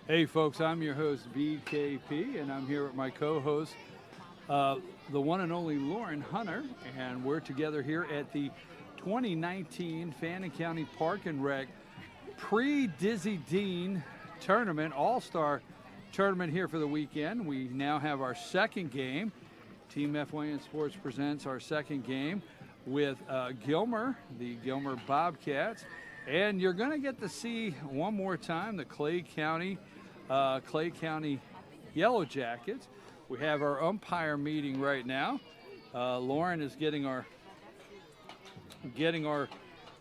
Hey folks, I'm your host BKP, and I'm here with my co-host, the one and only Lauren Hunter, and we're together here at the 2019 Fannin County Park and Rec pre-Dizzy Dean tournament, AllStar tournament here for the weekend. We now have our second game. Team FYN Sports presents our second game with Gilmer, the Gilmer Bobcats, and you're going to get to see one more time the Clay County Yellow Jackets. We have our umpire meeting right now. Lauren is getting our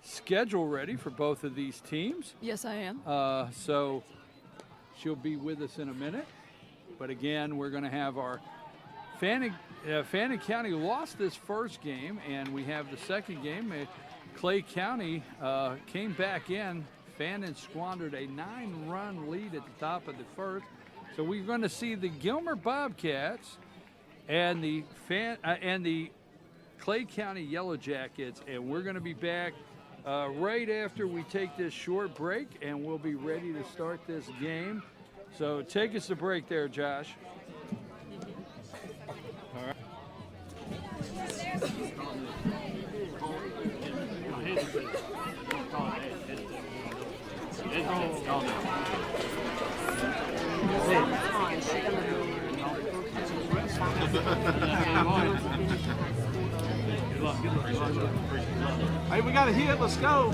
schedule ready for both of these teams. Yes, I am. So she'll be with us in a minute. But again, we're going to have our Fannin County lost this first game, and we have the second game. Clay County came back in. Fannin squandered a 9-run lead at the top of the first. So we're going to see the Gilmer Bobcats and the Clay County Yellow Jackets, and we're going to be back right after we take this short break, and we'll be ready to start this game. So take us to break there, Josh. All right. Hey, we got a hit. Let's go.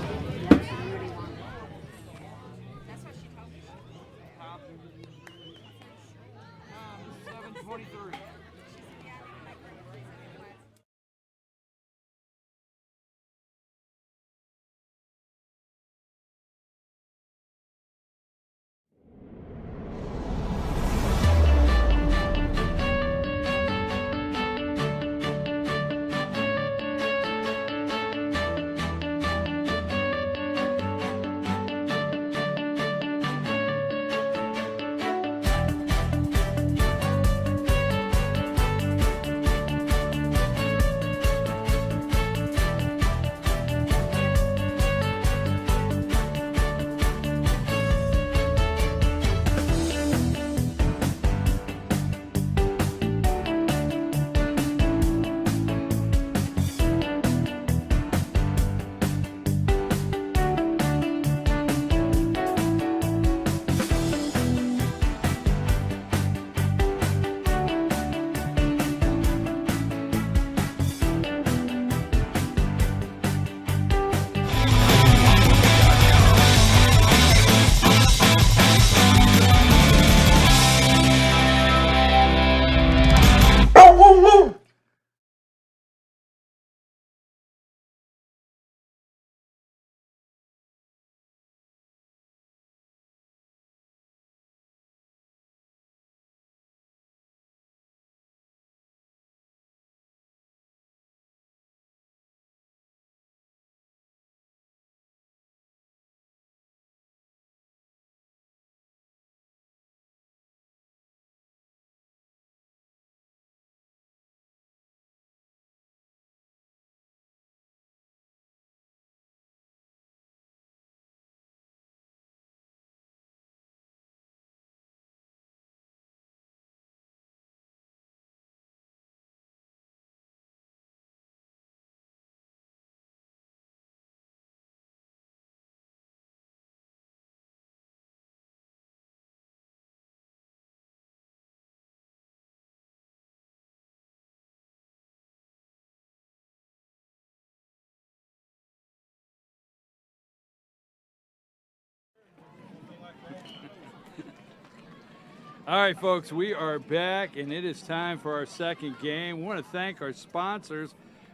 All right, folks, we are back, and it is time for our second game. We want to thank our sponsors.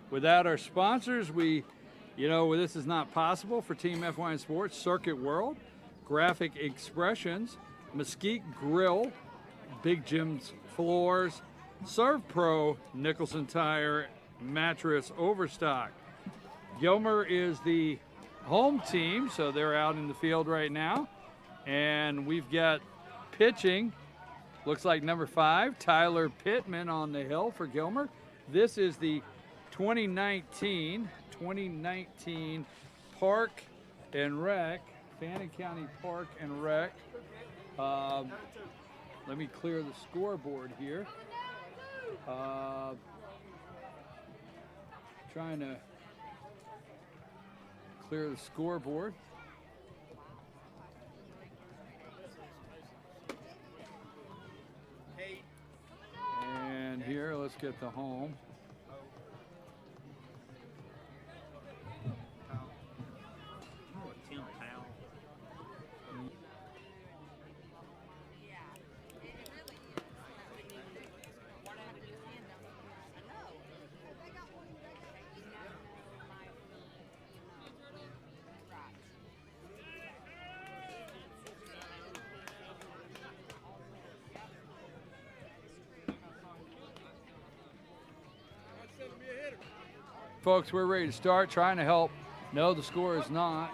Without our sponsors, this is not possible for Team FYN Sports, Circuit World, Graphic Expressions, Mesquite Grill, Big Jim's Floors, Serve Pro, Nicholson Tire, Mattress Overstock. Gilmer is the home team, so they're out in the field right now. And we've got pitching. Looks like number 5, Tyler Pittman on the hill for Gilmer. This is the 2019 Park and Rec, Fannin County Park and Rec Let me clear the scoreboard here. Trying to clear the scoreboard. And here, let's get the home. Folks, we're ready to start, trying to help. No, the score is not.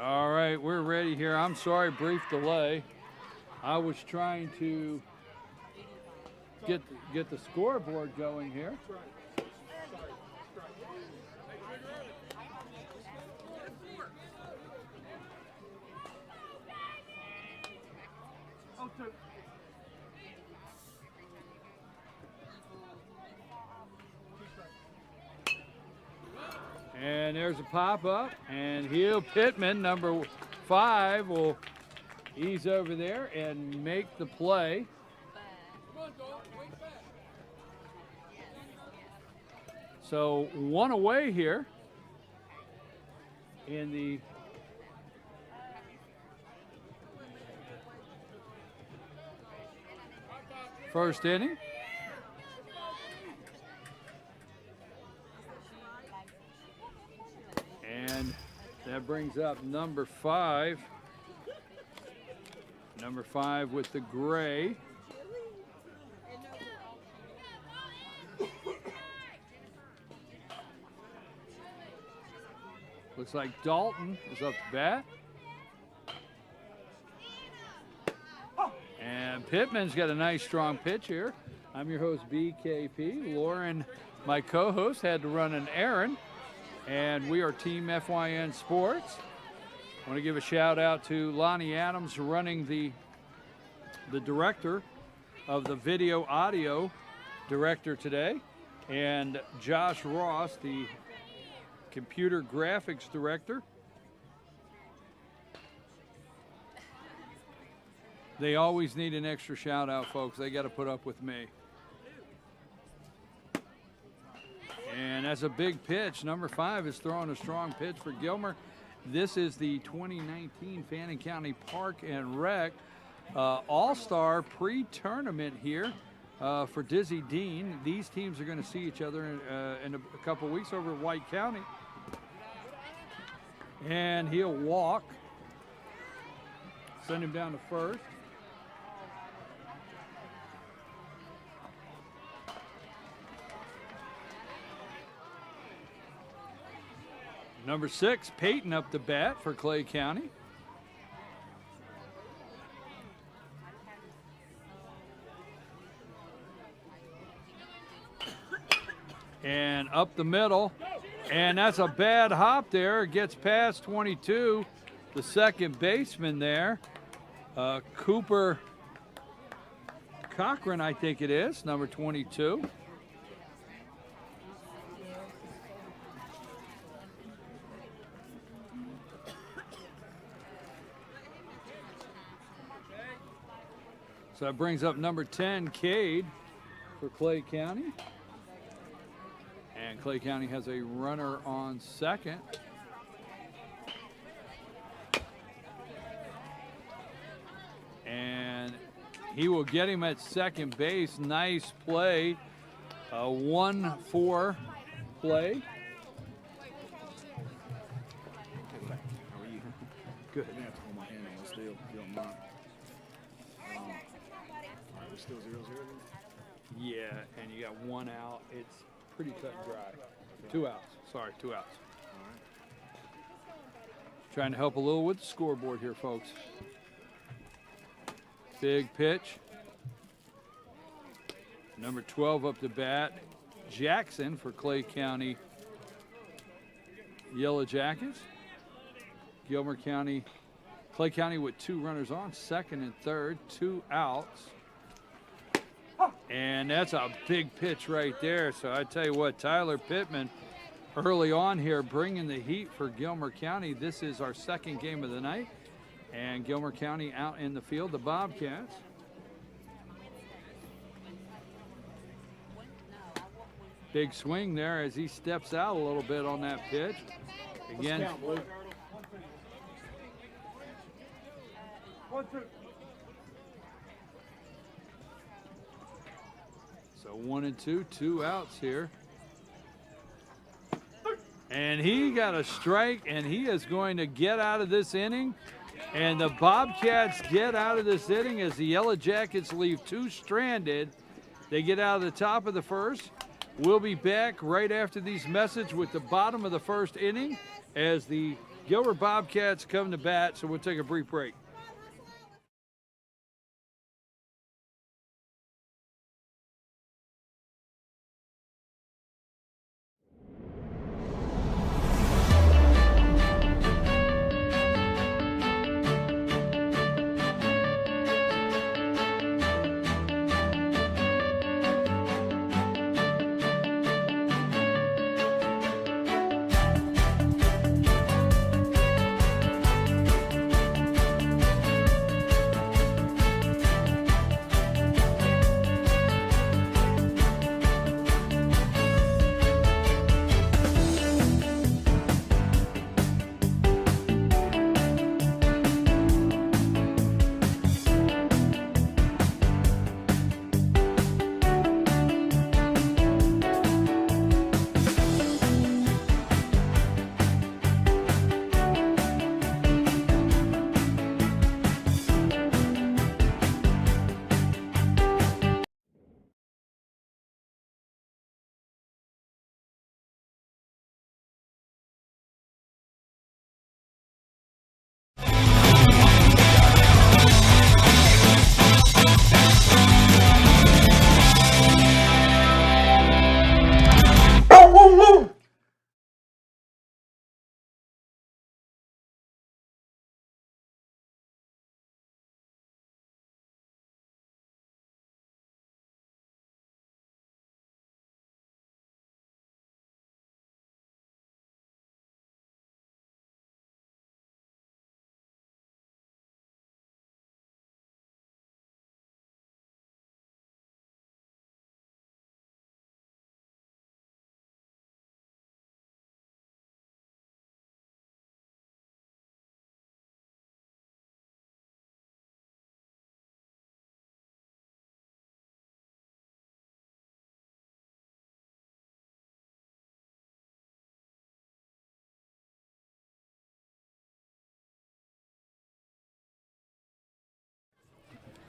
All right, we're ready here. I'm sorry, brief delay. I was trying to get the scoreboard going here. And there's a pop-up, and Heel Pittman, number 5, will ease over there and make the play. So 1 away here in the first inning. And that brings up number 5. Number 5 with the gray. Looks like Dalton is up to bat. And Pittman's got a nice strong pitch here. I'm your host, BKP. Lauren, my co-host, had to run an errand. And we are Team FYN Sports. I want to give a shout out to Lonnie Adams, running the director of the video audio director today, and Josh Ross, the computer graphics director. They always need an extra shout out, folks. They got to put up with me. And that's a big pitch. Number 5 is throwing a strong pitch for Gilmer. This is the 2019 Fannin County Park and Rec AllStar pre-tournament here for Dizzy Dean. These teams are going to see each other in a couple weeks over at White County. And he'll walk. Send him down to first. Number 6, Peyton up the bat for Clay County. And up the middle. And that's a bad hop there. It gets past 22. The second baseman there, Cooper Cochran, I think it is, number 22. So that brings up number 10, Cade, for Clay County. And Clay County has a runner on second. And he will get him at second base. Nice play. A 1-4 play. How are you? Good. I have to hold my hand on this deal, if you don't mind. All right, we're still 0-0 then? Yeah, and you got 1 out. It's pretty cut and dry. 2 outs. Sorry, 2 outs. All right. Trying to help a little with the scoreboard here, folks. Big pitch. Number 12 up to bat, Jackson for Clay County Yellow Jackets. Gilmer County, Clay County with 2 runners on, second and third, 2 outs. And that's a big pitch right there. So I tell you what, Tyler Pittman early on here bringing the heat for Gilmer County. This is our second game of the night. And Gilmer County out in the field, the Bobcats. Big swing there as he steps out a little bit on that pitch. Again. So 1 and 2, 2 outs here. And he got a strike, and he is going to get out of this inning. And the Bobcats get out of this inning as the Yellow Jackets leave 2 stranded. They get out of the top of the first. We'll be back right after these messages with the bottom of the first inning as the Gilmer Bobcats come to bat, so we'll take a brief break.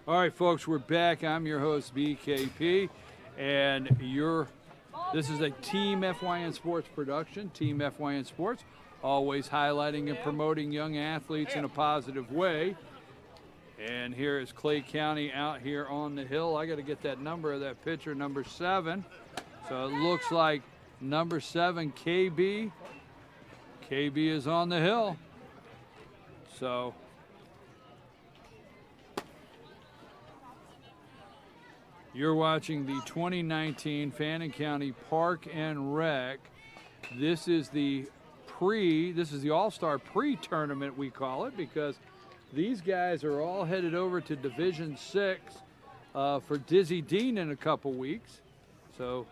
All right, folks, we're back. I'm your host, BKP, and this is a Team FYN Sports production. Team FYN Sports, always highlighting and promoting young athletes in a positive way. And here is Clay County out here on the hill. I got to get that number of that pitcher, number 7. So it looks like number 7, KB. KB is on the hill. So you're watching the 2019 Fannin County Park and Rec. This is the AllStar pre-tournament, we call it, because these guys are all headed over to Division 6 for Dizzy Dean in a couple weeks. So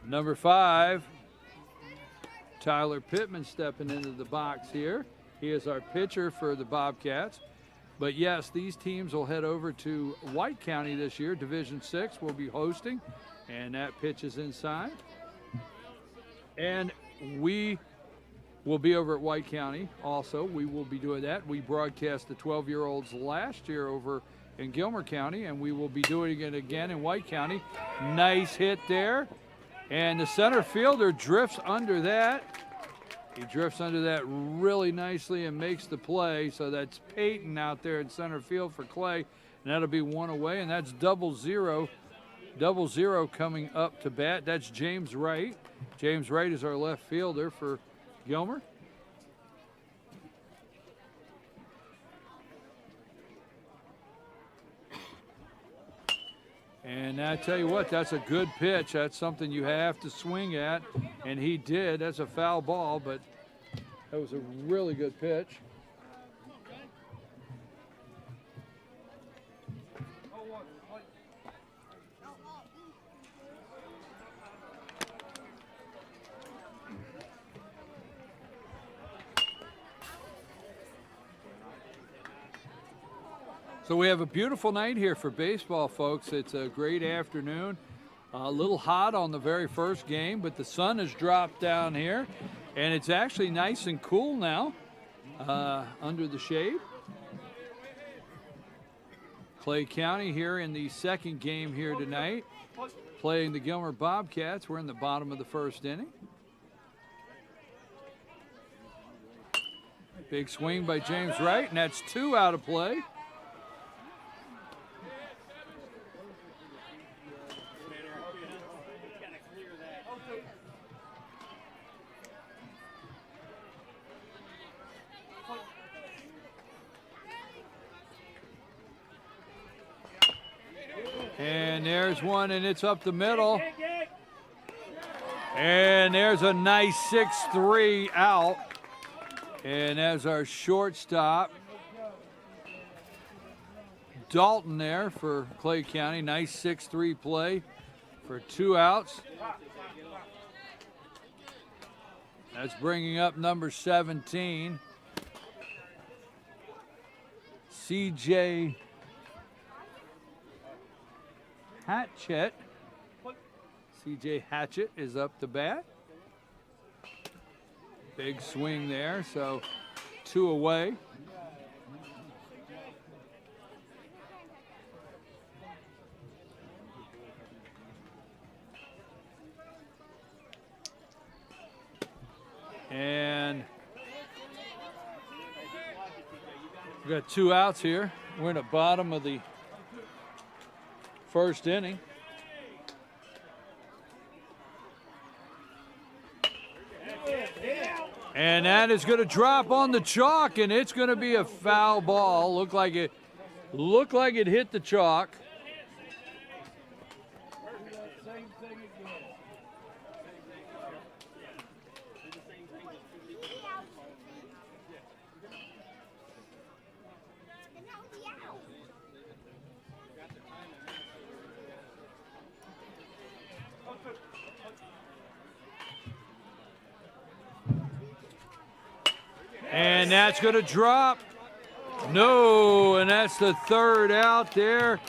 number 5, Tyler Pittman stepping into the box here. He is our pitcher for the Bobcats. But yes, these teams will head over to White County this year. Division 6 will be hosting, and that pitch is inside. And we will be over at White County also. We will be doing that. We broadcast the 12-year-olds last year over in Gilmer County, and we will be doing it again in White County. Nice hit there. And the center fielder drifts under that. He drifts under that really nicely and makes the play. So that's Peyton out there in center field for Clay. And that'll be one away, and that's 0-0. 0-0 coming up to bat. That's James Wright. James Wright is our left fielder for Gilmer. And I tell you what, that's a good pitch. That's something you have to swing at, and he did. That's a foul ball, but that was a really good pitch. So we have a beautiful night here for baseball, folks. It's a great afternoon. A little hot on the very first game, but the sun has dropped down here, and it's actually nice and cool now under the shade. Clay County here in the second game here tonight, playing the Gilmer Bobcats. We're in the bottom of the first inning. Big swing by James Wright, and that's 2 out of play. And there's one, and it's up the middle. And there's a nice 6-3 out. And as our shortstop, Dalton there for Clay County. Nice 6-3 play for 2 outs. That's bringing up number 17, CJ Hatchett. CJ Hatchett is up to bat. Big swing there, so 2 away. And we got 2 outs here. We're in the bottom of the first inning. And that is going to drop on the chalk, and it's going to be a foul ball. Looked like it hit the chalk. And that's going to drop. No, and that's the 3rd out there.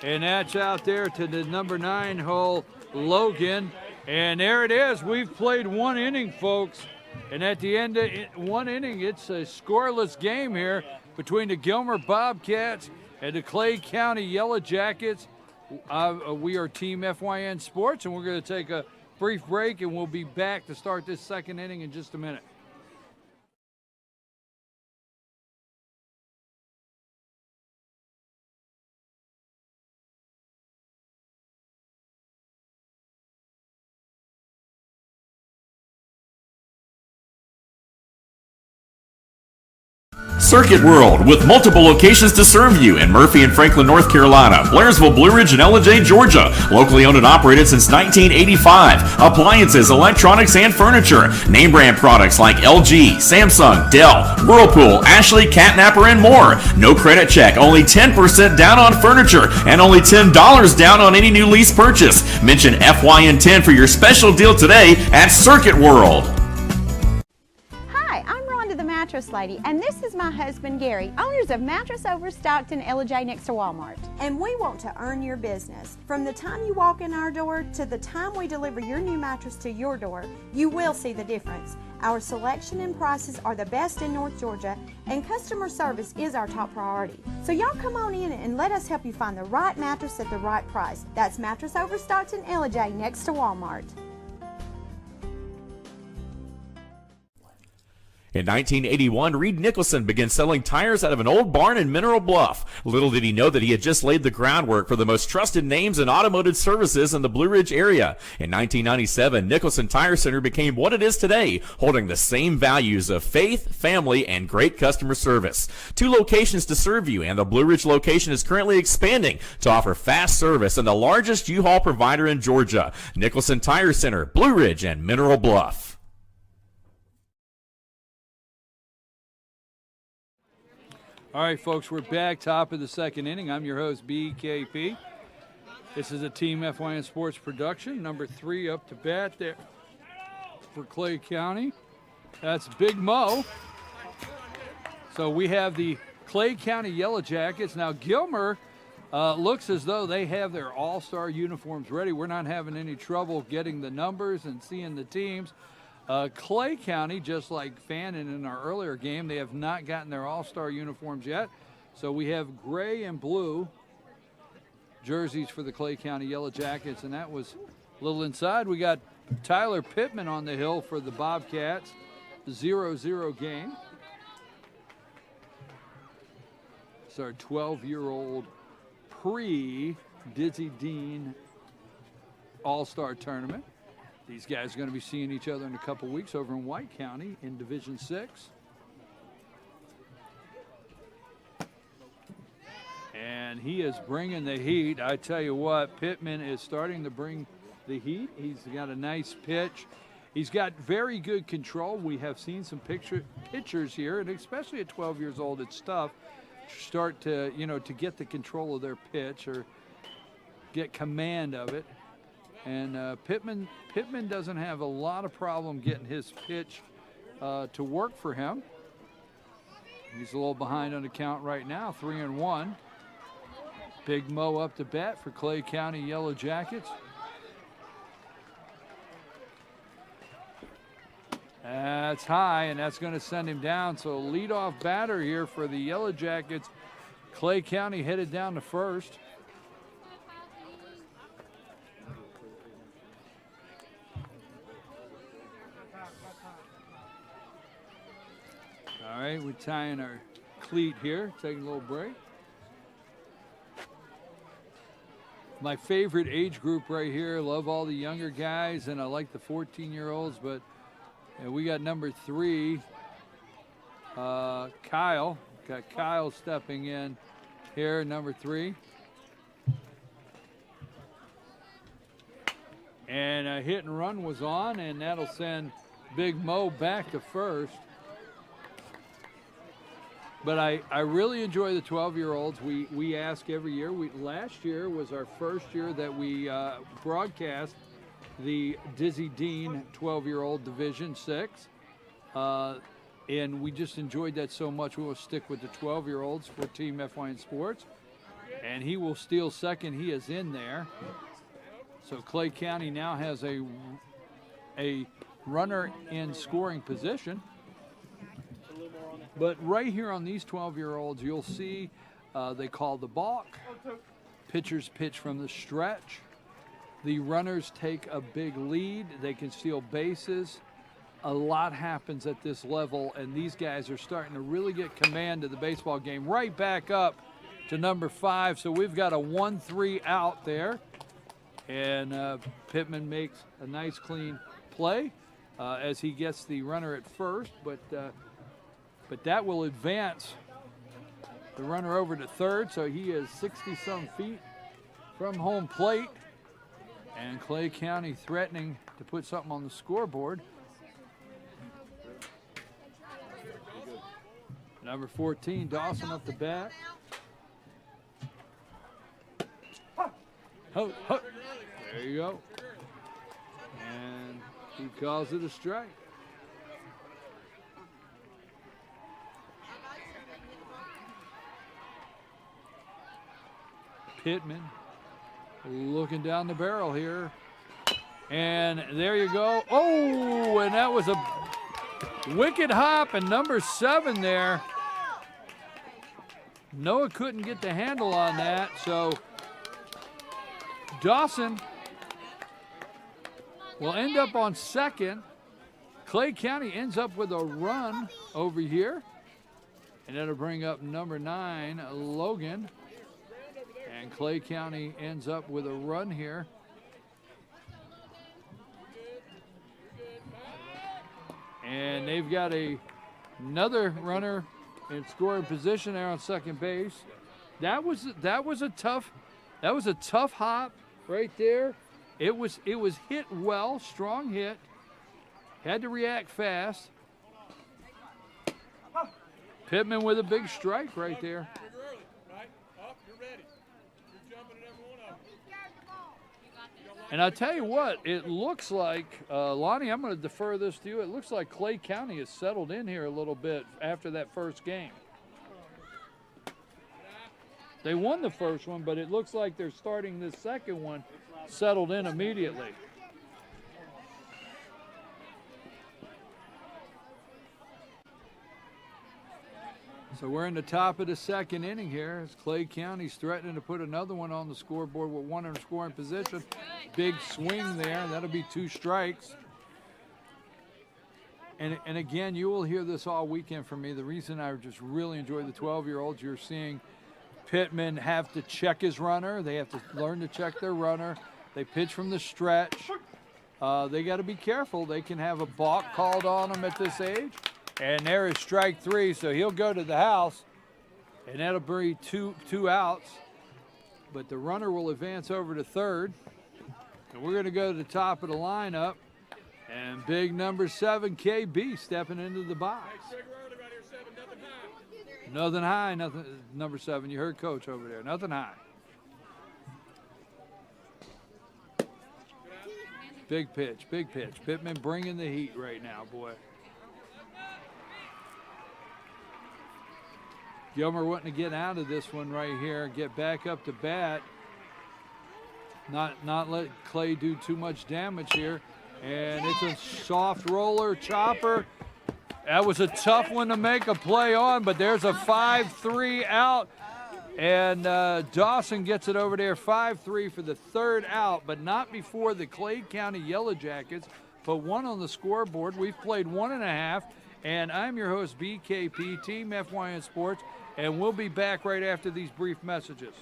And that's out there to the number 9 hole, Logan. And there it is. We've played 1 inning, folks. And at the end of 1 inning, it's a scoreless game here between the Gilmer Bobcats and the Clay County Yellow Jackets. We are Team FYN Sports, and we're going to take a brief break, and we'll be back to start this second inning in just a minute. Circuit World, with multiple locations to serve you in Murphy and Franklin, North Carolina, Blairsville, Blue Ridge, and Ellijay, Georgia. Locally owned and operated since 1985. Appliances, electronics, and furniture. Name brand products like LG, Samsung, Dell, Whirlpool, Ashley, Catnapper, and more. No credit check, only 10% down on furniture, and only $10 down on any new lease purchase. Mention FYN10 for your special deal today at Circuit World. Mattress Lady, and this is my husband Gary, owners of Mattress Overstocked in Ellijay next to Walmart. And we want to earn your business. From the time you walk in our door to the time we deliver your new mattress to your door, you will see the difference. Our selection and prices are the best in North Georgia, and customer service is our top priority. So y'all come on in and let us help you find the right mattress at the right price. That's Mattress Overstocked in Ellijay next to Walmart. In 1981, Reed Nicholson began selling tires out of an old barn in Mineral Bluff. Little did he know that he had just laid the groundwork for the most trusted names in automotive services in the Blue Ridge area. In 1997, Nicholson Tire Center became what it is today, holding the same values of faith, family, and great customer service. 2 locations to serve you, and the Blue Ridge location is currently expanding to offer fast service and the largest U-Haul provider in Georgia. Nicholson Tire Center, Blue Ridge, and Mineral Bluff. All right, folks, we're back, top of the second inning. I'm your host, BKP. This is a Team FYN Sports production. Number 3 up to bat there for Clay County. That's Big Mo. So we have the Clay County Yellow Jackets. Now, Gilmer looks as though they have their all-star uniforms ready. We're not having any trouble getting the numbers and seeing the teams. Clay County, just like Fannin in our earlier game, they have not gotten their all-star uniforms yet. So we have gray and blue jerseys for the Clay County Yellow Jackets, and that was a little inside. We got Tyler Pittman on the hill for the Bobcats, 0-0 game. It's our 12-year-old pre-Dizzy Dean All-Star Tournament. These guys are going to be seeing each other in a couple weeks over in White County in Division 6. And he is bringing the heat. I tell you what, Pittman is starting to bring the heat. He's got a nice pitch. He's got very good control. We have seen some pitchers here, and especially at 12 years old, it's tough to start to, to get the control of their pitch or get command of it. And Pittman doesn't have a lot of problem getting his pitch to work for him. He's a little behind on the count right now, 3-1. Big Mo up to bat for Clay County Yellow Jackets. That's high, and that's going to send him down. So leadoff batter here for the Yellow Jackets. Clay County headed down to first. All right, we're tying our cleat here, taking a little break. My favorite age group right here. Love all the younger guys, and I like the 14-year-olds, but we got number 3, Kyle. Got Kyle stepping in here, number 3. And a hit and run was on, and that'll send Big Mo back to first. But I really enjoy the 12-year-olds. We ask every year. Last year was our first year that we broadcast the Dizzy Dean 12-year-old Division 6. And we just enjoyed that so much. We will stick with the 12-year-olds for Team FYN Sports. And he will steal second. He is in there. So Clay County now has a runner in scoring position. But right here on these 12-year-olds, you'll see they call the balk. Pitchers pitch from the stretch. The runners take a big lead. They can steal bases. A lot happens at this level, and these guys are starting to really get command of the baseball game. Right back up to number 5. So we've got a 1-3 out there. And Pittman makes a nice, clean play as he gets the runner at first. But that will advance the runner over to third, so he is 60-some feet from home plate. And Clay County threatening to put something on the scoreboard. Number 14, Dawson up the bat. Ho, ho. There you go. And he calls it a strike. Pittman looking down the barrel here. And there you go. Oh, and that was a wicked hop, and number 7 there. Noah couldn't get the handle on that, so Dawson will end up on second. Clay County ends up with a run over here. And that'll bring up number 9, Logan. And Clay County ends up with a run here. And they've got another runner in scoring position there on second base. That was a tough hop right there. It was hit well, strong hit. Had to react fast. Pittman with a big strike right there. And I'll tell you what, it looks like, Lonnie, I'm going to defer this to you. It looks like Clay County has settled in here a little bit after that first game. They won the first one, but it looks like they're starting this second one settled in immediately. So we're in the top of the second inning here as Clay County's threatening to put another one on the scoreboard with one in scoring position. Big swing there. That'll be 2 strikes. And again, you will hear this all weekend from me. The reason I just really enjoy the 12-year-olds, you're seeing Pittman have to check his runner. They have to learn to check their runner. They pitch from the stretch. They got to be careful. They can have a balk called on them at this age. And there is strike 3, so he'll go to the house, and that'll bring two outs. But the runner will advance over to third. And we're going to go to the top of the lineup. And big number 7, KB, stepping into the box. Nothing high, nothing. Number 7, you heard Coach over there. Nothing high. Big pitch, big pitch. Pittman bringing the heat right now, boy. Gilmer wanting to get out of this one right here, get back up to bat. Not let Clay do too much damage here. And it's a soft roller chopper. That was a tough one to make a play on, but there's a 5-3 out. And Dawson gets it over there, 5-3 for the third out, but not before the Clay County Yellow Jackets put one on the scoreboard. We've played 1.5, and I'm your host, BKP, Team FYN Sports, and we'll be back right after these brief messages.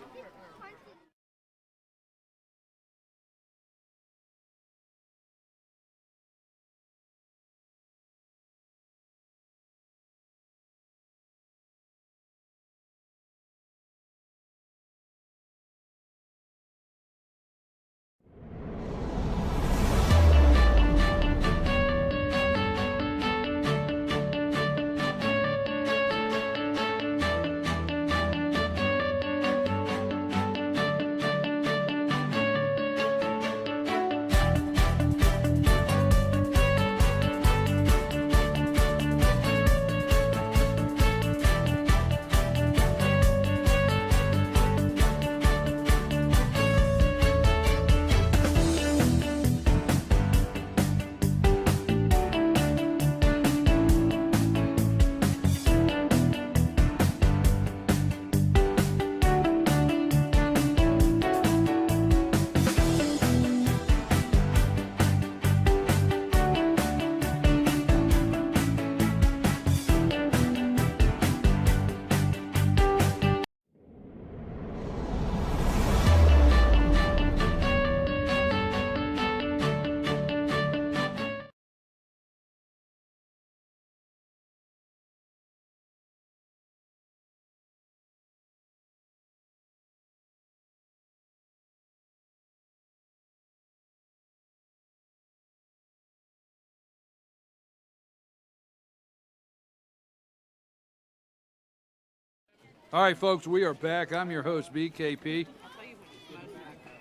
All right, folks, we are back. I'm your host, BKP.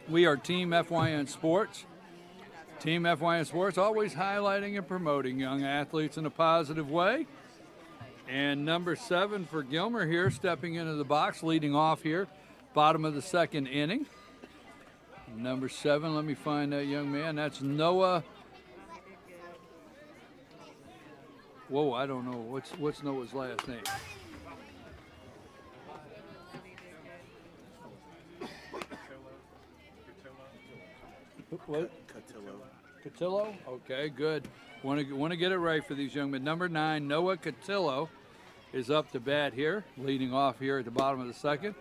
We are Team FYN Sports. Team FYN Sports, always highlighting and promoting young athletes in a positive way. And number 7 for Gilmer here, stepping into the box, leading off here, bottom of the second inning. Number 7, let me find that young man. That's Noah. Whoa, I don't know. What's Noah's last name? What? Cotillo? Okay, good. Want to get it right for these young men. Number 9, Noah Cotillo, is up to bat here, leading off here at the bottom of the second.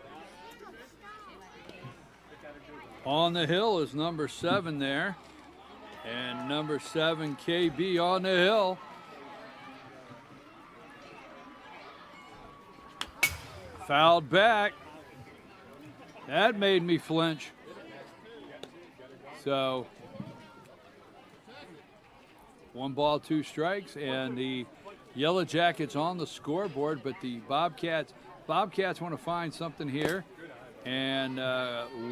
On the hill is number 7 there. And number 7, KB on the hill. Fouled back. That made me flinch. So, 1 ball, 2 strikes, and the Yellow Jackets on the scoreboard, but the Bobcats want to find something here. And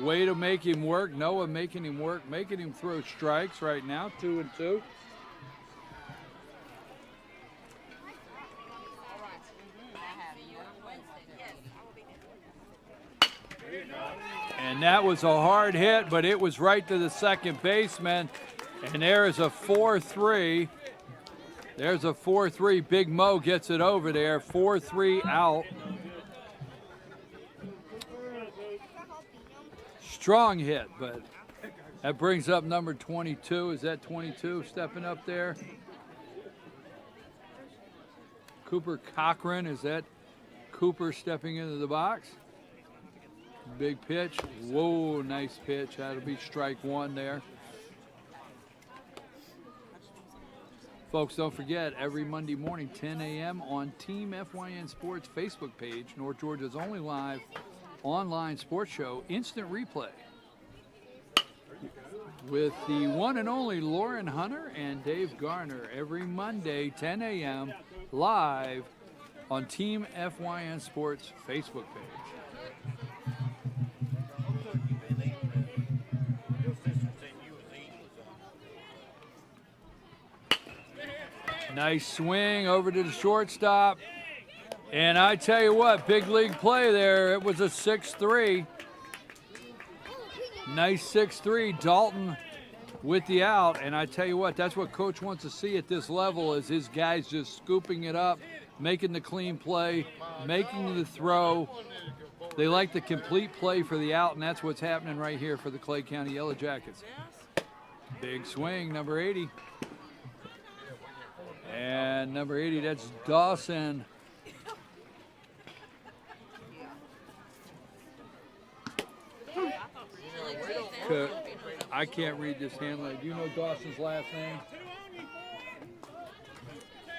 way to make him work. Noah making him work, making him throw strikes right now, 2-2. And that was a hard hit, but it was right to the second baseman. And there is a 4-3. There's a 4-3. Big Mo gets it over there. 4-3 out. Strong hit, but that brings up number 22. Is that 22 stepping up there? Cooper Cochran. Is that Cooper stepping into the box? Big pitch. Whoa, nice pitch. That'll be strike 1 there. Folks, don't forget, every Monday morning, 10 a.m. on Team FYN Sports Facebook page, North Georgia's only live online sports show, Instant Replay, with the one and only Lauren Hunter and Dave Garner, every Monday, 10 a.m., live on Team FYN Sports Facebook page. Nice swing over to the shortstop. And I tell you what, big league play there. It was a 6-3. Nice 6-3. Dalton with the out. And I tell you what, that's what Coach wants to see at this level, is his guys just scooping it up, making the clean play, making the throw. They like the complete play for the out, and that's what's happening right here for the Clay County Yellow Jackets. Big swing, number 80. And number 80, that's Dawson. I can't read this handling. Do you know Dawson's last name?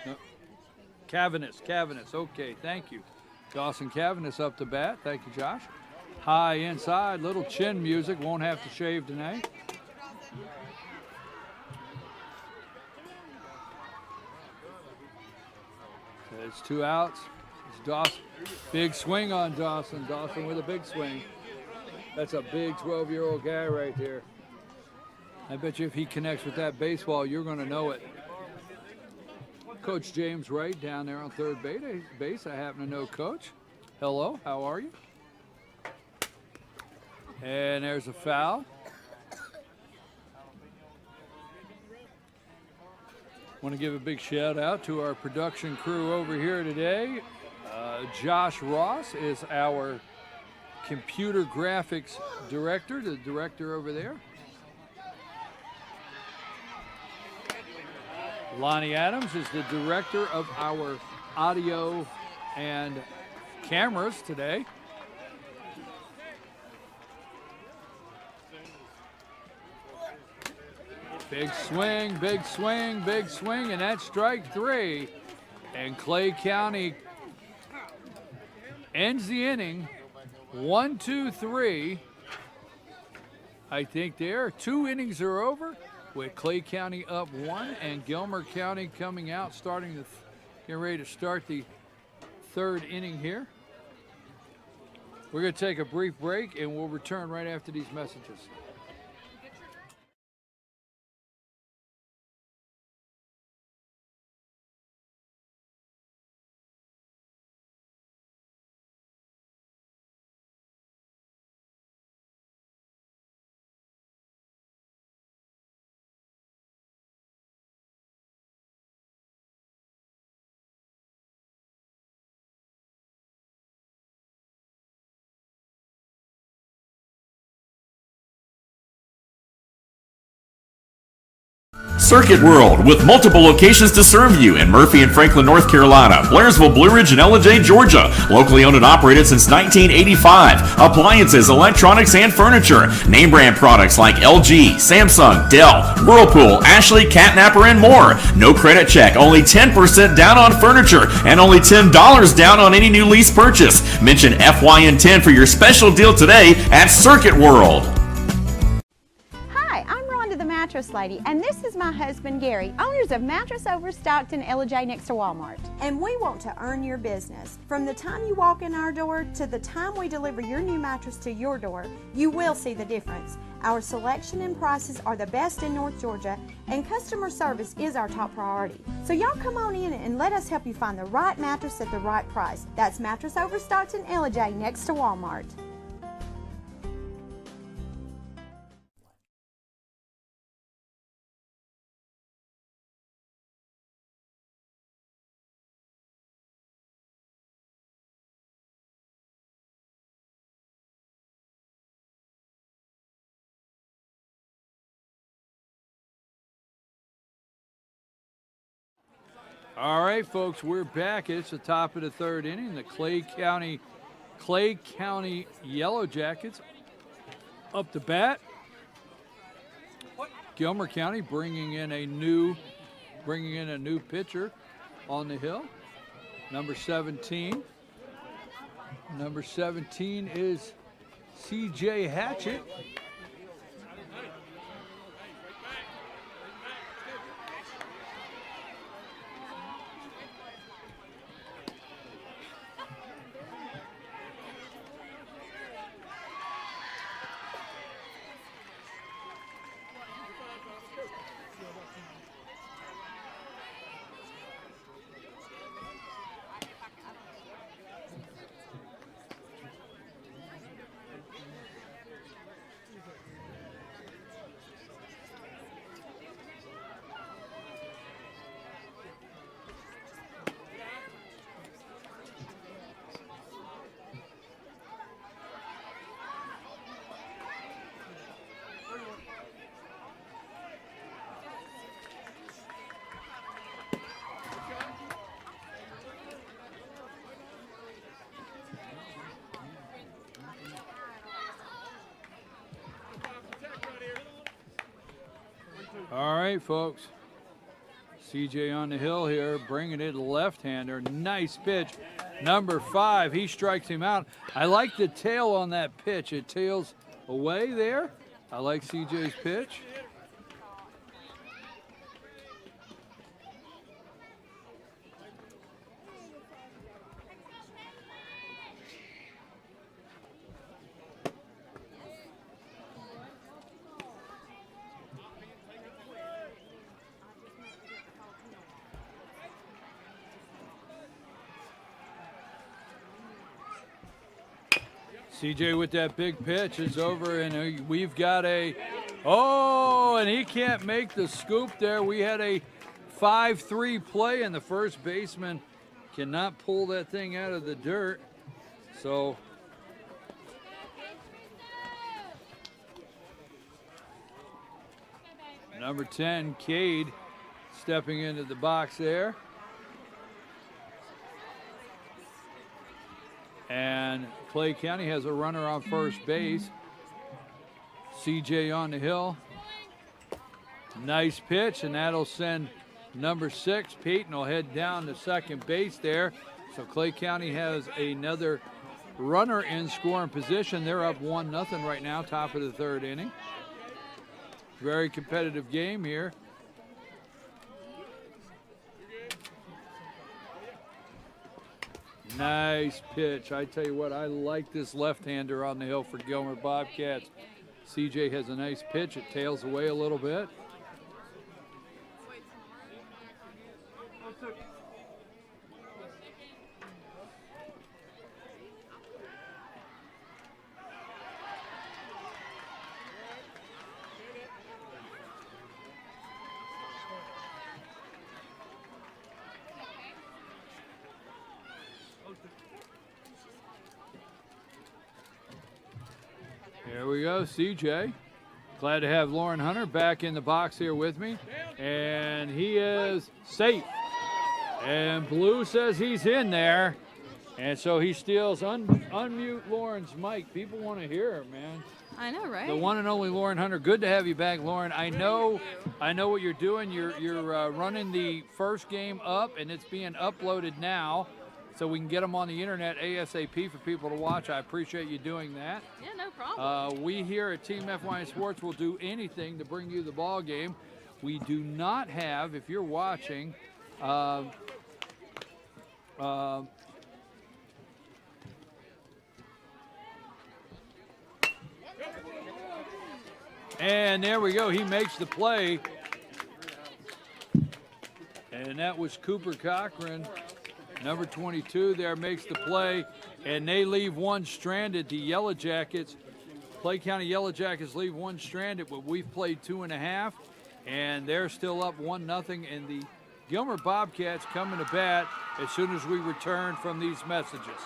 No. Cavanis. Okay, thank you. Dawson Cavanis up to bat. Thank you, Josh. High inside, little chin music. Won't have to shave tonight. It's 2 outs. It's Dawson. Big swing on Dawson. Dawson with a big swing. That's a big 12-year-old guy right there. I bet you if he connects with that baseball, you're going to know it. Coach James Wright down there on third base. I happen to know Coach. Hello, how are you? And there's a foul. Want to give a big shout out to our production crew over here today. Josh Ross is our computer graphics director, the director over there. Lonnie Adams is the director of our audio and cameras today. Big swing, and that's strike 3. And Clay County ends the inning 1-2-3. I think there. 2 innings are over with Clay County up 1 and Gilmer County coming out, getting ready to start the 3rd inning here. We're going to take a brief break and we'll return right after these messages. Circuit World, with multiple locations to serve you in Murphy and Franklin, North Carolina, Blairsville, Blue Ridge, and Ellijay, Georgia. Locally owned and operated since 1985. Appliances, electronics, and furniture. Name brand products like LG, Samsung, Dell, Whirlpool, Ashley, Catnapper, and more. No credit check, only 10% down on furniture, and only $10 down on any new lease purchase. Mention FYN10 for your special deal today at Circuit World. Hi, I'm Rhonda the Mattress Lady, and this is my husband Gary, owners of Mattress Overstocked in Ellijay next to Walmart. And we want to earn your business. From the time you walk in our door to the time we deliver your new mattress to your door, you will see the difference. Our selection and prices are the best in North Georgia, and customer service is our top priority. So y'all come on in and let us help you find the right mattress at the right price. That's Mattress Overstocked in Ellijay next to Walmart. All right, folks, we're back. It's the top of the third inning. The Clay County Yellow Jackets up to bat. Gilmer County bringing in a new pitcher on the hill. Number 17. Number 17 is C.J. Hatchett. All right, folks. CJ on the hill here, bringing it left-hander. Nice pitch. Number 5, he strikes him out. I like the tail on that pitch. It tails away there. I like CJ's pitch. CJ with that big pitch is over, and we've got and he can't make the scoop there. We had a 5-3 play, and the first baseman cannot pull that thing out of the dirt. So number 10, Cade, stepping into the box there. And Clay County has a runner on first base. CJ on the hill. Nice pitch, and that'll send number 6, Peyton, will head down to second base there. So Clay County has another runner in scoring position. They're up 1-0 right now, top of the third inning. Very competitive game here. Nice pitch. I tell you what, I like this left-hander on the hill for Gilmer Bobcats. CJ has a nice pitch. It tails away a little bit. Here we go, CJ. Glad to have Lauren Hunter back in the box here with me. And he is safe. And Blue says he's in there. And so he steals. Unmute Lauren's mic. People want to hear her, man. I know, right? The one and only Lauren Hunter. Good to have you back, Lauren. I know what you're doing. You're running the first game up, and it's being uploaded now, so we can get them on the internet ASAP for people to watch. I appreciate you doing that. Yeah, no problem. We here at Team FYN Sports will do anything to bring you the ball game. We do not have, if you're watching, and there we go. He makes the play. And that was Cooper Cochran, number 22 there, makes the play. And they leave one stranded. The Yellow Jackets, Clay County Yellow Jackets leave one stranded, but we've played 2.5. And they're still up 1-0. And the Gilmer Bobcats coming to bat as soon as we return from these messages.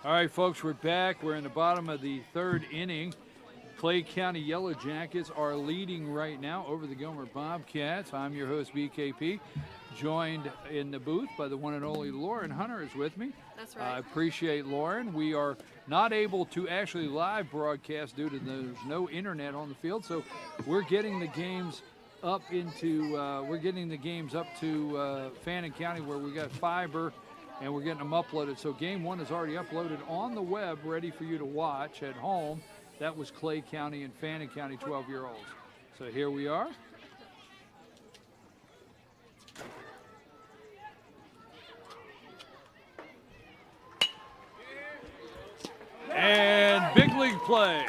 All right, folks, we're back. We're in the bottom of the third inning. Clay County Yellow Jackets are leading right now over the Gilmer Bobcats. I'm your host, BKP, joined in the booth by the one and only Lauren Hunter is with me. That's right. I appreciate Lauren. We are not able to actually live broadcast due to there's no internet on the field, so we're getting the games up into Fannin County where we got fiber, and we're getting them uploaded. So game one is already uploaded on the web, ready for you to watch at home. That was Clay County and Fannin County 12-year-olds. So here we are. And big league play.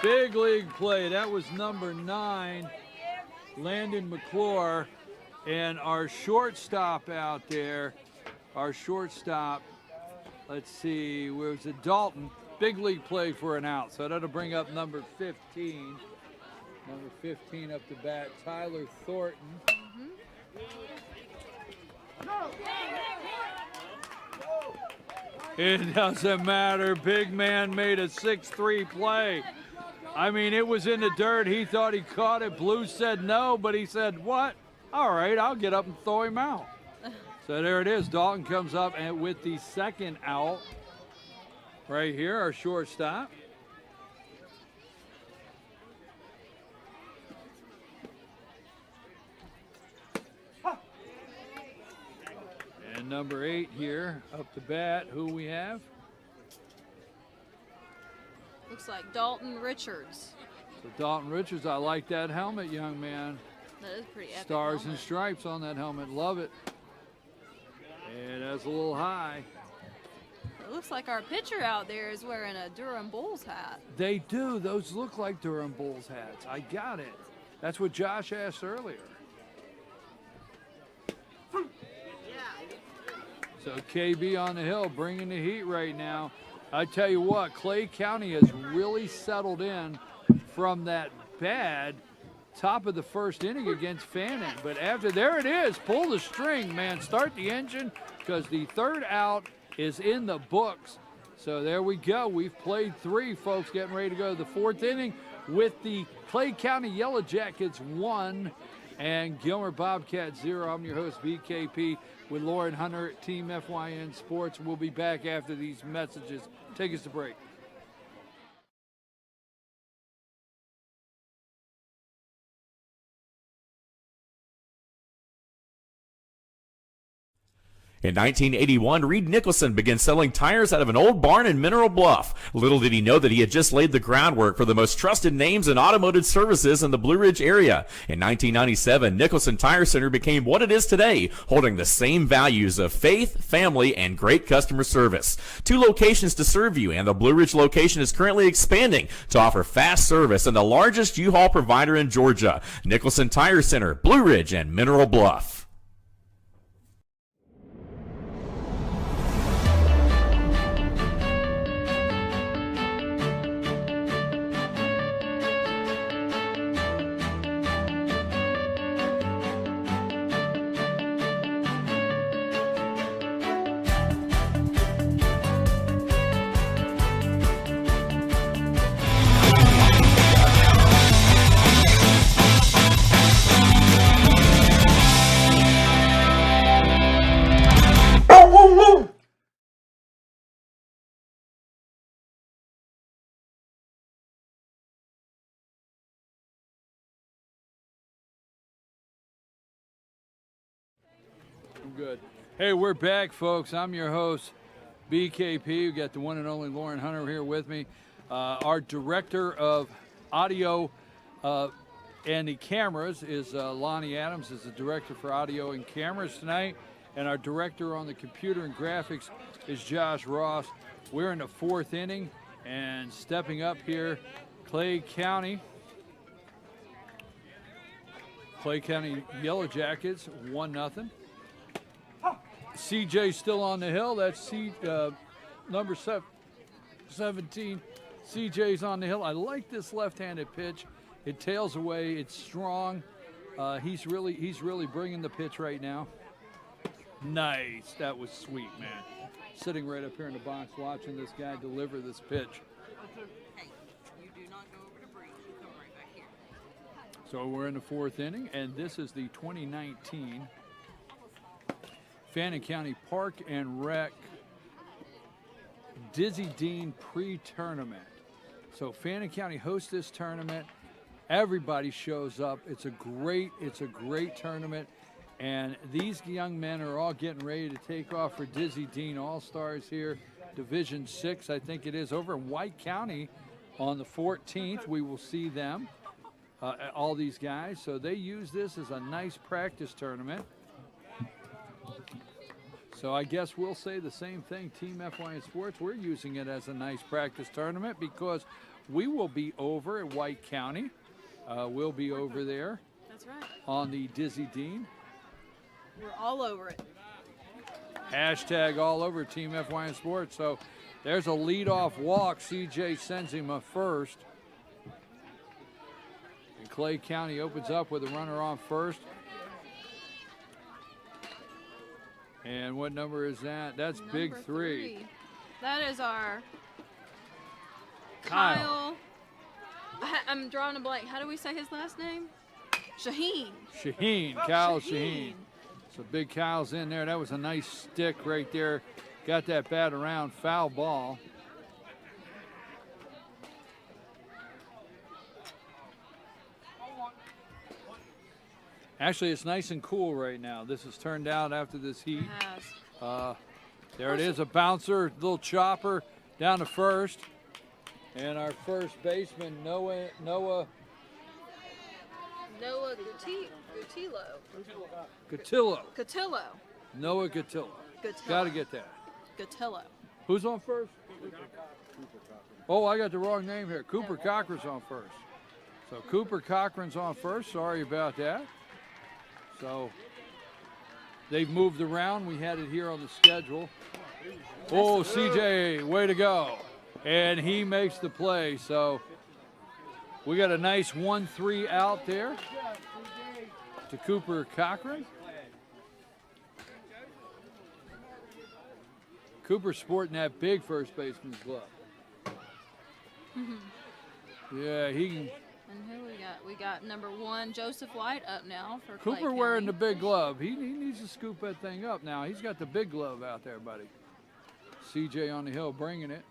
Big league play. That was number 9, Landon McClure. And our shortstop out there, let's see, where was it? Dalton. Big league play for an out. So that'll bring up number 15. Number 15 up to bat, Tyler Thornton. It doesn't matter. Big man made a 6-3 play. I mean, it was in the dirt. He thought he caught it. Blue said no, but he said, what? All right, I'll get up and throw him out. So there it is. Dalton comes up and with the second out. Right here, our shortstop. And number 8 here, up to bat, who we have? Looks like Dalton Richards. So Dalton Richards, I like that helmet, young man. That is pretty epic. Stars helmet. and stripes on that helmet, love it. And that's a little high. It looks like our pitcher out there is wearing a Durham Bulls hat. They do, those look like Durham Bulls hats. I got it. That's what Josh asked earlier. So KB on the hill bringing the heat right now. I tell you what, Clay County has really settled in from that bad top of the first inning against Fannin. But after, there it is, pull the string, man. Start the engine because the third out is in the books. So there we go. We've played 3, folks, getting ready to go to the 4th inning. with the Clay County Yellow Jackets 1 and Gilmer Bobcats 0. I'm your host, BKP, with Lauren Hunter at Team FYN Sports. We'll be back after these messages. Take us to break. In 1981, Reed Nicholson began selling tires out of an old barn in Mineral Bluff. Little did he know that he had just laid the groundwork for the most trusted names in automotive services in the Blue Ridge area. In 1997, Nicholson Tire Center became what it is today, holding the same values of faith, family, and great customer service. 2 locations to serve you, and the Blue Ridge location is currently expanding to offer fast service and the largest U-Haul provider in Georgia. Nicholson Tire Center, Blue Ridge, and Mineral Bluff. Good. Hey, we're back, folks. I'm your host, BKP. We got the one and only Lauren Hunter here with me. Our director of audio and the cameras is Lonnie Adams, is the director for audio and cameras tonight. And our director on the computer and graphics is Josh Ross. We're in the 4th inning, and stepping up here, Clay County Yellow Jackets, 1-0. CJ still on the hill. That's number 17. CJ's on the hill. I like this left-handed pitch. It tails away. It's strong. He's really bringing the pitch right now. Nice. That was sweet, man. Sitting right up here in the box watching this guy deliver this pitch. Hey, you do not go over the breach. You come right back here. So we're in the 4th inning, and this is the 2019 Fannin County Park and Rec Dizzy Dean pre-tournament. So Fannin County hosts this tournament. Everybody shows up. It's a great tournament, and these young men are all getting ready to take off for Dizzy Dean All-Stars here, Division 6, I think it is, over in White County on the 14th. We will see them, all these guys. So they use this as a nice practice tournament. So I guess we'll say the same thing, Team FYN Sports. We're using it as a nice practice tournament because we will be over at White County. We'll be over there. That's right. On the Dizzy Dean. We're all over it. Hashtag all over Team FYN Sports. So there's a leadoff walk. CJ sends him a first. And Clay County opens up with a runner on first. And what number is that? That's Number big 3. That is our Kyle. I'm drawing a blank. How do we say his last name? Shaheen. Shaheen, Kyle Shaheen. So big Kyle's in there. That was a nice stick right there. Got that bat around, foul ball. Actually, it's nice and cool right now. This has turned out after this heat. It has. There it is, a bouncer, little chopper down to first. And our first baseman, Noah Gatillo. Noah Gatillo. Got to get that. Gatillo. Who's on first? Oh, I got the wrong name here. Cooper Cochran's on first. So Cooper Cochran's on first. Sorry about that. So they've moved around. We had it here on the schedule. Oh, CJ, way to go. And he makes the play. So we got a nice 1-3 out there to Cooper Cochran. Cooper sporting that big first baseman's glove. Yeah, he can. And who we got? We got number 1, Joseph White, up now for Clay Cooper wearing County. the big glove. He needs to scoop that thing up now. He's got the big glove out there, buddy. CJ on the hill bringing it.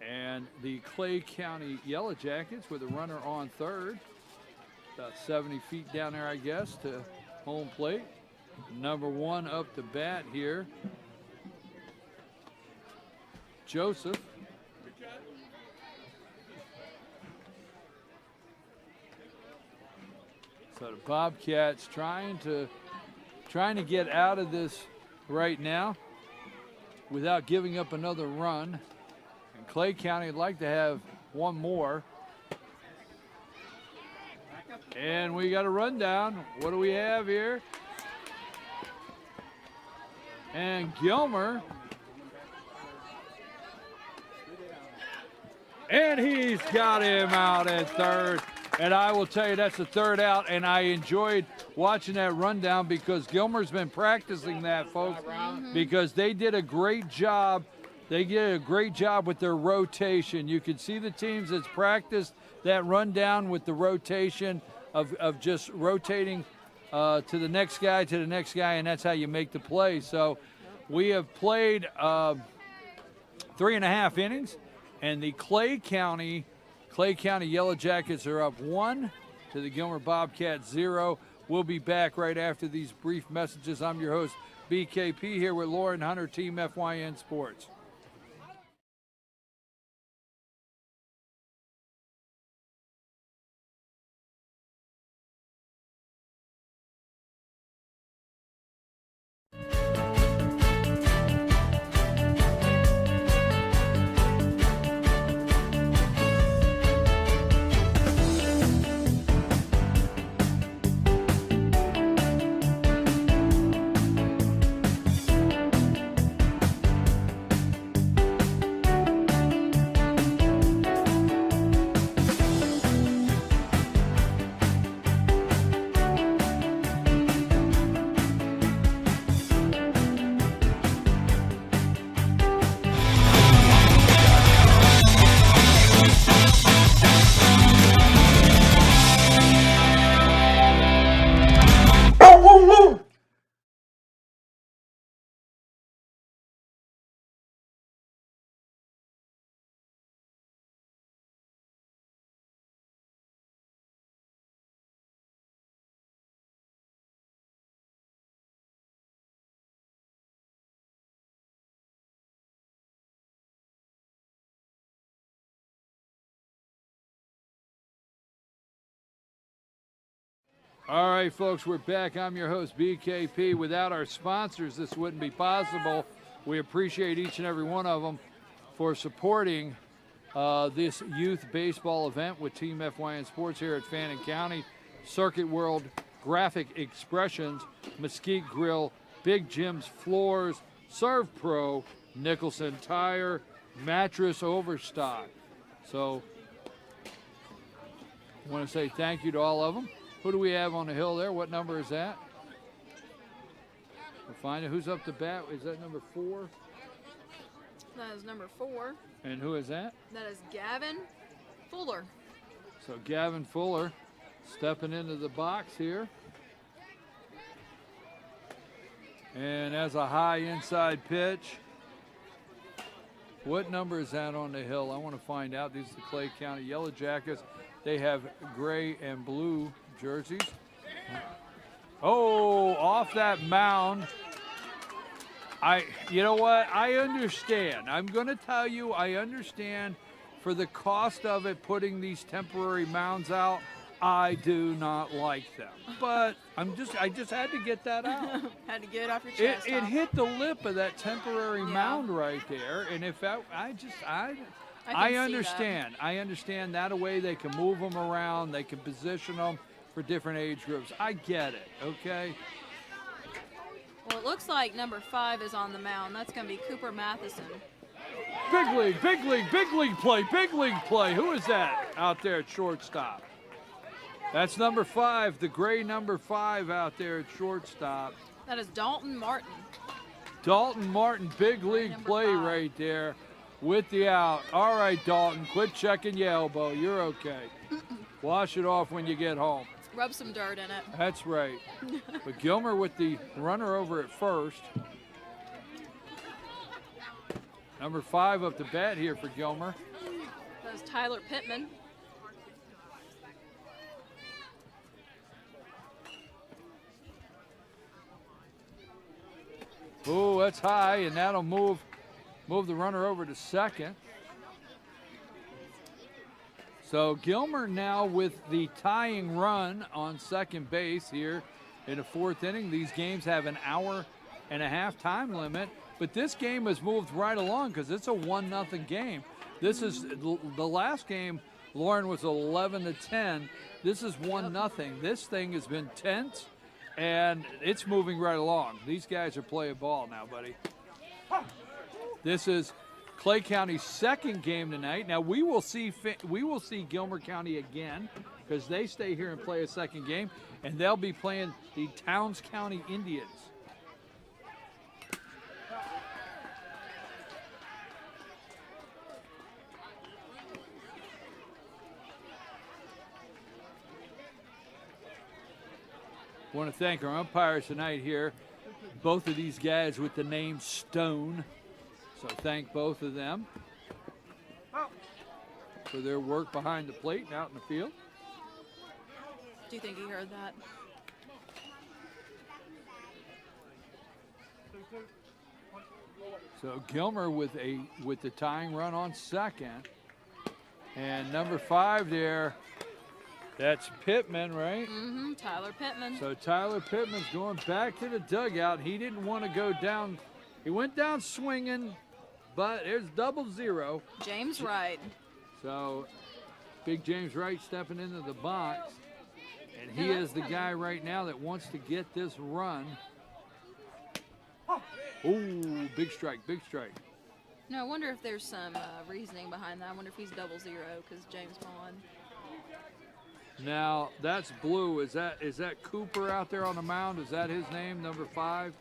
And the Clay County Yellow Jackets with a runner on third. About 70 feet down there, I guess, to home plate. Number 1 up to bat here. Joseph. So the Bobcats trying to get out of this right now without giving up another run. And Clay County would like to have one more. And we got a rundown. What do we have here? And Gilmer. And he's got him out at third. And I will tell you, that's the third out, and I enjoyed watching that rundown because Gilmer's been practicing that, folks, because they did a great job. They did a great job with their rotation. You can see the teams that's practiced that rundown with the rotation of just rotating to the next guy, and that's how you make the play. So we have played 3.5 innings, and the Clay County Yellow Jackets are up 1 to the Gilmer Bobcats 0. We'll be back right after these brief messages. I'm your host, BKP, here with Lauren Hunter, Team FYN Sports. All right, folks, we're back. I'm your host, BKP. Without our sponsors, this wouldn't be possible. We appreciate each and every one of them for supporting this youth baseball event with Team FYN Sports here at Fannin County. Circuit World Graphic Expressions, Mesquite Grill, Big Jim's Floors, Serve Pro, Nicholson Tire, Mattress Overstock. So I want to say thank you to all of them. Who do we have on the hill there? What number is that? We'll find it. Who's up to bat? Is that number 4? That is number 4. And who is that? That is Gavin Fuller. So Gavin Fuller stepping into the box here. And as a high inside pitch. What number is that on the hill? I want to find out. These are the Clay County Yellow Jackets. They have gray and blue jerseys. Oh, off that mound. You know what? I understand. I'm going to tell you, I understand for the cost of it, putting these temporary mounds out. I do not like them, but I just had to get that out. Had to get it off your chest. It hit the lip of that temporary mound right there, and if that, I understand. I understand that way they can move them around, they can position them for different age groups. I get it, okay? Well, it looks like number 5 is on the mound. That's going to be Cooper Matheson. Big league play. Who is that out there at shortstop? That's number 5, the gray number 5 out there at shortstop. That is Dalton Martin. Dalton Martin, big league Number play 5. right there. with the out. All right, Dalton, quit checking your elbow. You're okay. Wash it off when you get home. Rub some dirt in it. That's right. But Gilmer with the runner over at first. Number 5 up to bat here for Gilmer. That was Tyler Pittman. Oh, that's high, and that'll move the runner over to second. So Gilmer now with the tying run on second base here in the 4th inning. These games have an hour and a half time limit, but this game has moved right along because it's a 1-0 game. This is the last game. Lauren was 11-10. This is 1-0. This thing has been tense, and it's moving right along. These guys are playing ball now, buddy. This is Clay County's second game tonight. Now we will see Gilmer County again because they stay here and play a second game, and they'll be playing the Towns County Indians. I want to thank our umpires tonight here. Both of these guys with the name Stone. So thank both of them for their work behind the plate and out in the field. Do you think he heard that? So Gilmer with the tying run on second. And number 5 there, that's Pittman, right? Mm-hmm, Tyler Pittman. So Tyler Pittman's going back to the dugout. He didn't want to go down. He went down swinging, but there's 0-0. James Wright. So big James Wright stepping into the box. And he is the guy right now that wants to get this run. Ooh, big strike, big strike. No, I wonder if there's some reasoning behind that. I wonder if he's 0-0 because James won. Now that's Blue. Is that Cooper out there on the mound? Is that his name, number 5?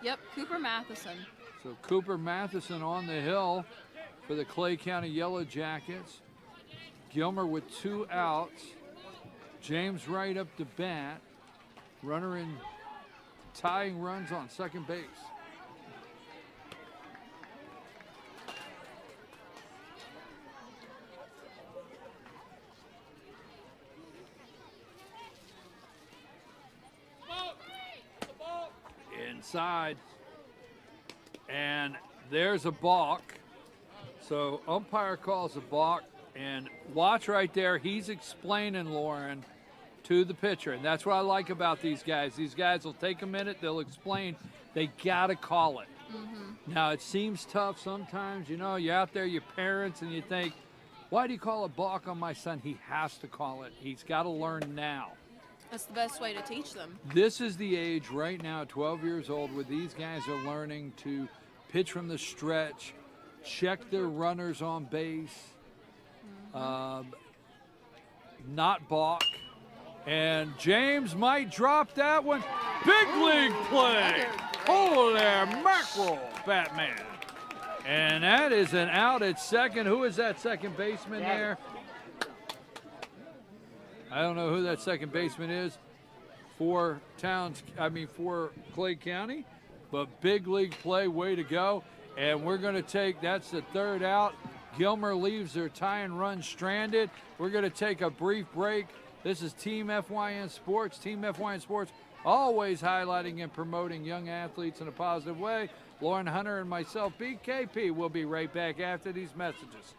Yep, Cooper Matheson. So Cooper Matheson on the hill for the Clay County Yellow Jackets. Gilmer with 2 outs. James Wright up to bat. Runner in tying runs on second base. Inside, and there's a balk. So umpire calls a balk, and watch right there. He's explaining, Lauren, to the pitcher, and that's what I like about these guys. These guys will take a minute. They'll explain. They gotta call it. Mm-hmm. Now it seems tough sometimes. You know, you're out there, your parents, and you think, why do you call a balk on my son? He has to call it. He's got to learn now. That's the best way to teach them. This is the age right now, 12 years old, where these guys are learning to pitch from the stretch, check their runners on base, not balk. And James might drop that one. Big league play. Holy mackerel, Batman. And that is an out at second. Who is that second baseman there? I don't know who that second baseman is for Clay County, but big league play, way to go. And we're going to take, that's the 3rd out. Gilmer leaves their tying run stranded. We're going to take a brief break. This is Team FYN Sports. Team FYN Sports always highlighting and promoting young athletes in a positive way. Lauren Hunter and myself, BKP, will be right back after these messages.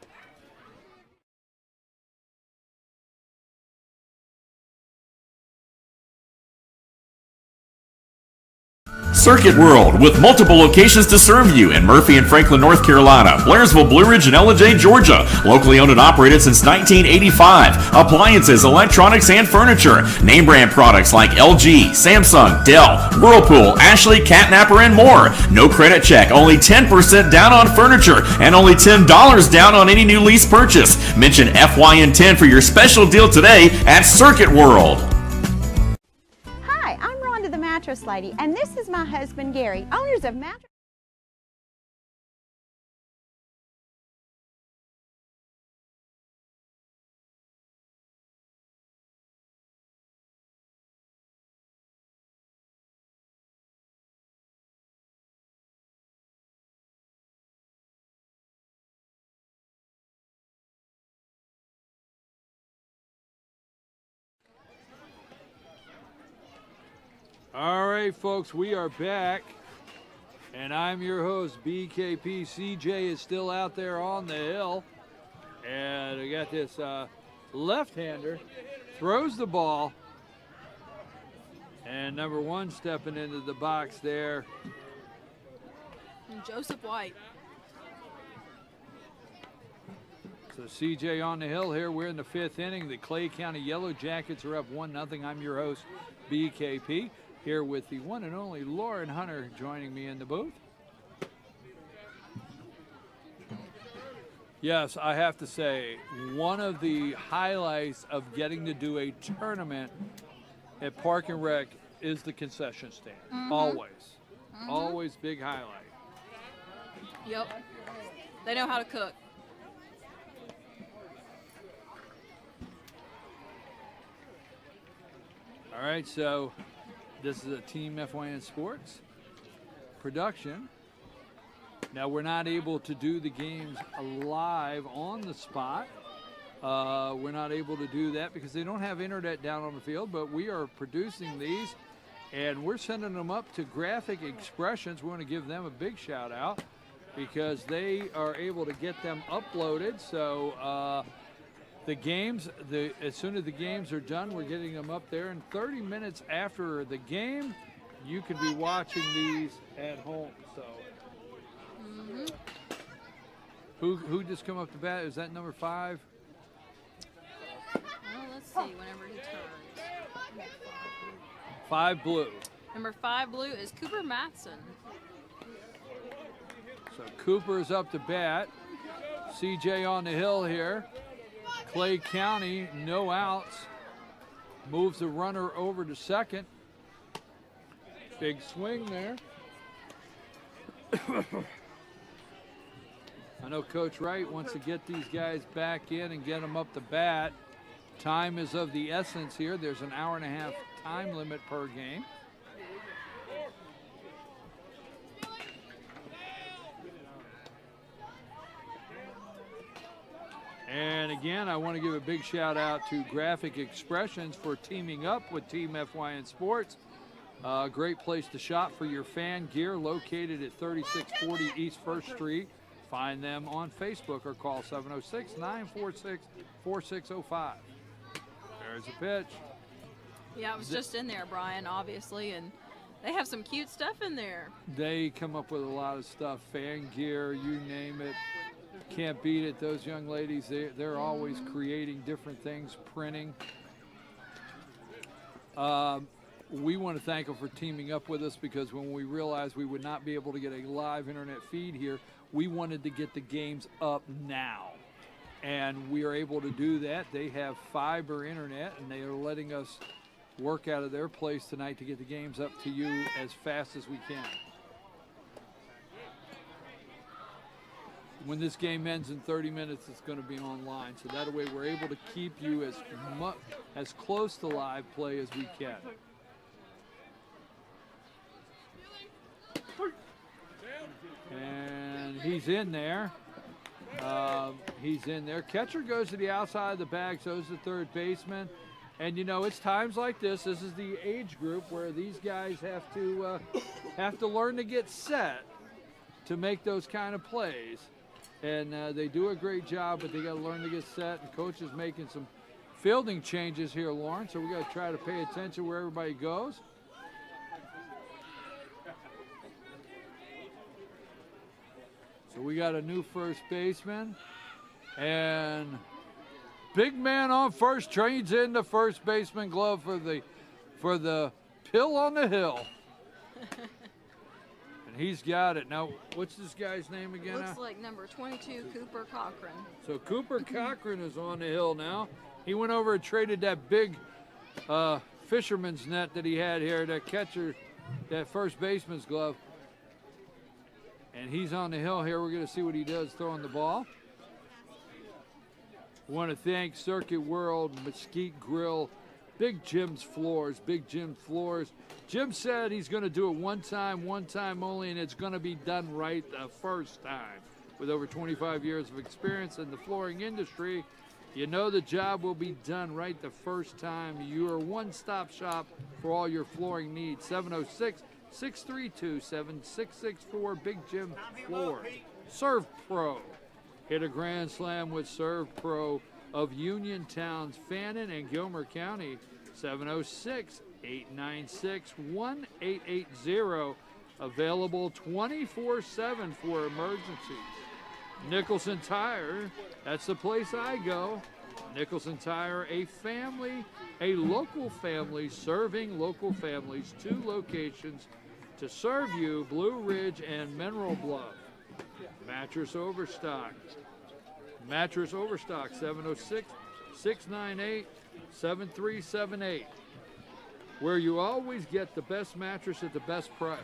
Circuit World, with multiple locations to serve you in Murphy and Franklin, North Carolina, Blairsville, Blue Ridge, and Ellijay, Georgia. Locally owned and operated since 1985. Appliances, electronics, and furniture. Name brand products like LG, Samsung, Dell, Whirlpool, Ashley, Catnapper, and more. No credit check, only 10% down on furniture, and only $10 down on any new lease purchase. Mention FYN10 for your special deal today at Circuit World. Hi, I'm Rhonda the Mattress Lady, and this is my husband Gary, owners of Mattress All right, folks, we are back. And I'm your host, BKP. CJ is still out there on the hill. And I got this left-hander, throws the ball. And number 1 stepping into the box there. And Joseph White. So CJ on the hill here. We're in the 5th inning. The Clay County Yellow Jackets are up 1-0. I'm your host, BKP. Here with the one and only Lauren Hunter joining me in the booth. Yes, I have to say, one of the highlights of getting to do a tournament at Park and Rec is the concession stand. Always. Always big highlight. Yep. They know how to cook. All right, so this is a Team FYN Sports production. Now, we're not able to do the games live on the spot. We're not able to do that because they don't have internet down on the field, but we are producing these, and we're sending them up to Graphic Expressions. We want to give them a big shout out because they are able to get them uploaded. So the games, as soon as the games are done, we're getting them up there. And 30 minutes after the game, you can be watching these at home. So, who just come up to bat? Is that number 5? Well, let's see. Whenever he turns. 5 blue. Number 5 blue is Cooper Matheson. So Cooper's up to bat. CJ on the hill here. Clay County, no outs. Moves the runner over to second. Big swing there. I know Coach Wright wants to get these guys back in and get them up to bat. Time is of the essence here. There's an hour-and-a-half time limit per game. And again, I want to give a big shout out to Graphic Expressions for teaming up with Team FYN Sports. Great place to shop for your fan gear, located at 3640 East 1st Street. Find them on Facebook or call 706-946-4605. There's a pitch. Yeah, I was just in there, Brian, obviously, and they have some cute stuff in there. They come up with a lot of stuff, fan gear, you name it. Can't beat it. Those young ladies, they're always creating different things, printing. We want to thank them for teaming up with us because when we realized we would not be able to get a live internet feed here, we wanted to get the games up now. And we are able to do that. They have fiber internet, and they are letting us work out of their place tonight to get the games up to you as fast as we can. When this game ends in 30 minutes, it's going to be online. So that way we're able to keep you as close to live play as we can. And he's in there. He's in there. Catcher goes to the outside of the bag, so is the third baseman. And you know, it's times like this. This is the age group where these guys have to learn to get set to make those kind of plays. And they do a great job, but they got to learn to get set. And coach is making some fielding changes here, Lauren. So we got to try to pay attention where everybody goes. So we got a new first baseman, and big man on first trades in the first baseman glove for the pill on the hill. And he's got it. Now, what's this guy's name again? Looks like number 22, Cooper Cochran. So Cooper Cochran is on the hill now. He went over and traded that big fisherman's net that he had here, that catcher, that first baseman's glove. And he's on the hill here. We're going to see what he does throwing the ball. We want to thank Circuit World, Mesquite Grill, Big Jim's Floors, Big Jim Floors. Jim said he's going to do it one time only, and it's going to be done right the first time. With over 25 years of experience in the flooring industry, You know the job will be done right the first time. You are one-stop shop for all your flooring needs. 706-632-7664, Big Jim Floors. Serve Pro. Hit a grand slam with Serve Pro of Uniontown's Fannin and Gilmer County. 706-896-1880. Available 24/7 for emergencies. Nicholson Tire, that's the place I go. Nicholson Tire, a local family serving local families, 2 locations to serve you, Blue Ridge and Mineral Bluff. Mattress Overstock. Mattress Overstock, 706-698-7378, where you always get the best mattress at the best price.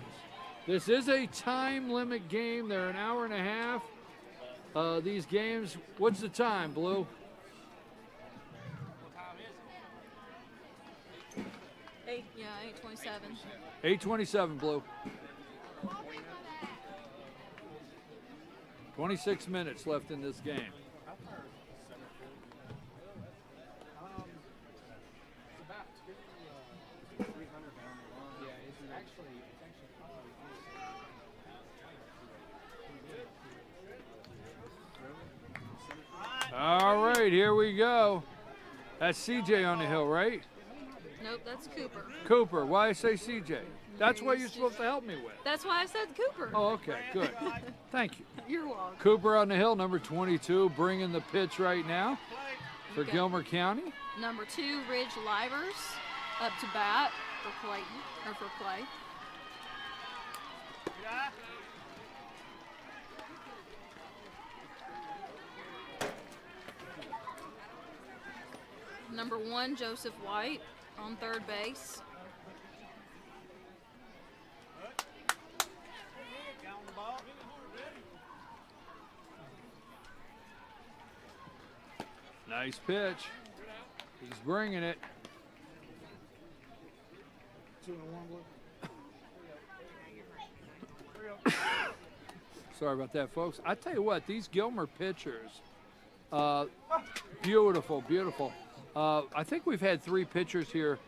This is a time limit game. They're an hour and a half. These games, what's the time, Blue? 8:27. 8:27, Blue. 26 minutes left in this game. All right, here we go. That's CJ on the hill, right? Nope, that's Cooper. Cooper. Why I say CJ? That's what you're supposed to help me with. That's why I said Cooper. Oh, okay, good. Thank you. You're welcome. Cooper on the hill, number 22, bringing the pitch right now for Okay. Gilmer County. Number 2, Ridge Livers, up to bat for Clayton, or for Clay. Number 1, Joseph White on third base. Nice pitch. He's bringing it. 2-1, Blue. Sorry about that, folks. I tell you what, these Gilmer pitchers, beautiful, beautiful. I think we've had 3 pitchers here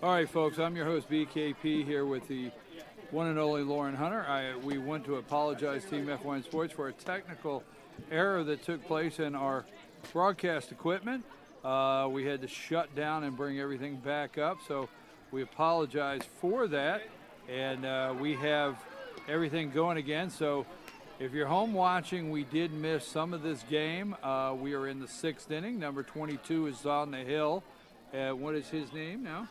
All right, folks, I'm your host, BKP, here with the one and only Lauren Hunter. We want to apologize, Team F1 Sports, for a technical error that took place in our broadcast equipment. We had to shut down and bring everything back up, so we apologize for that. And we have everything going again. So if you're home watching, we did miss some of this game. We are in the 6th inning. Number 22 is on the hill. What is his name now?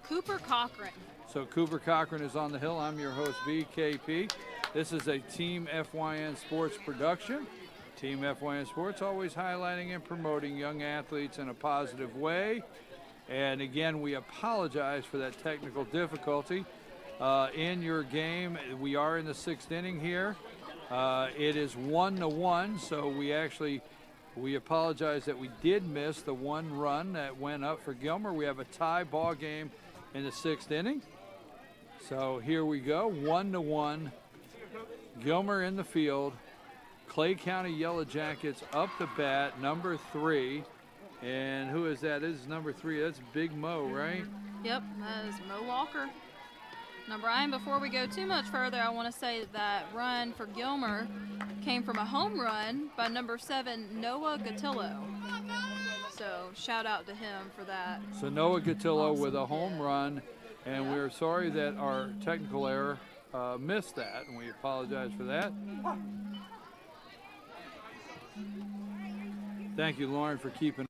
Cooper Cochran. So Cooper Cochran is on the hill. I'm your host, BKP. This is a Team FYN Sports production. Team FYN Sports always highlighting and promoting young athletes in a positive way. And again, we apologize for that technical difficulty. In your game, we are in the 6th inning here. It is 1-1, so we apologize that we did miss the one run that went up for Gilmer. We have a tie ball game in the 6th inning. So here we go, 1-1. Gilmer in the field. Clay County Yellow Jackets up the bat, number 3. And who is that? This is number 3. That's Big Mo, right? Yep, that is Mo Walker. Now, Brian, before we go too much further, I want to say that run for Gilmer came from a home run by number 7, Noah Gatillo. So shout out to him for that. So Noah Gatillo with a home run, and we're sorry that our technical error missed that, and we apologize for that. Thank you, Lauren, for keeping.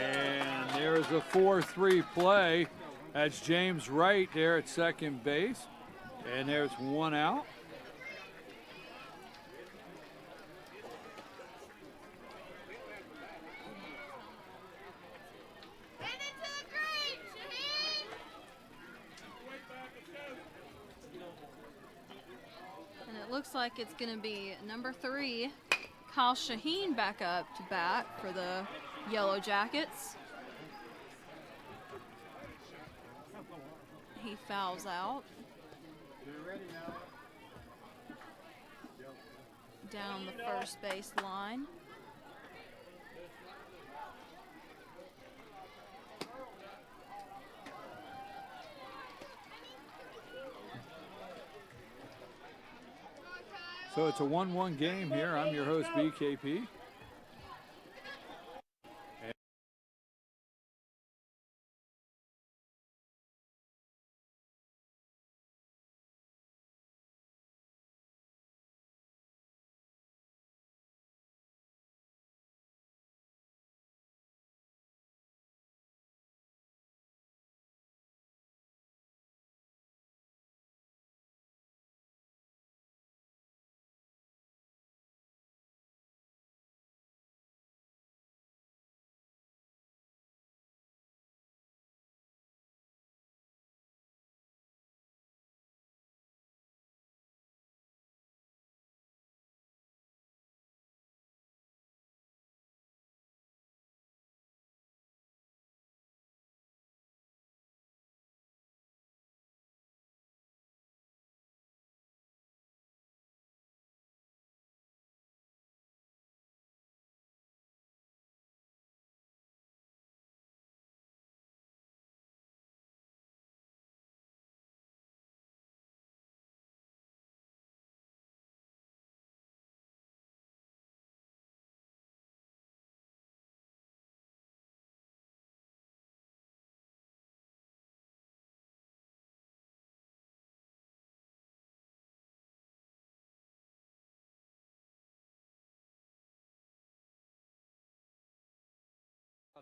And there's a 4-3 play. That's James Wright there at second base. And there's one out. And it looks like it's going to be number 3, Kyle Shaheen, back up to bat for the Yellow Jackets. He fouls out. Down the first base line. So it's a 1-1 game here. I'm your host, BKP.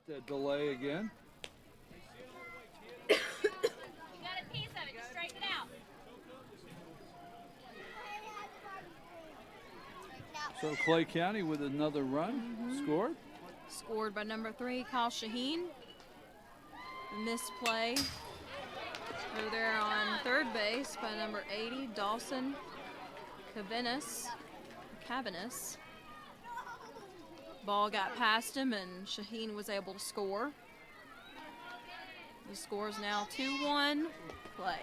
That delay again. You got a piece of it, just straighten it out. So Clay County with another run scored. Scored by number 3, Kyle Shaheen. Misplay over there on third base by number 80, Dawson Cavaness. Ball got past him and Shaheen was able to score. The score is now 2-1 Clay.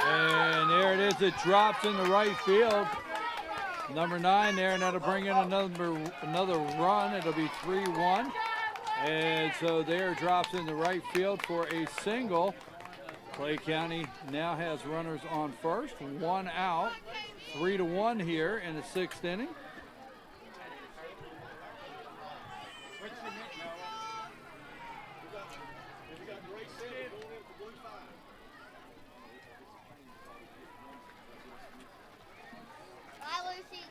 And there it is. It drops in the right field. Number 9 there, and that'll bring in another run. It'll be 3-1. And so there drops in the right field for a single. Clay County now has runners on first, 1 out, 3-1 here in the 6th inning. Bye, Lucy.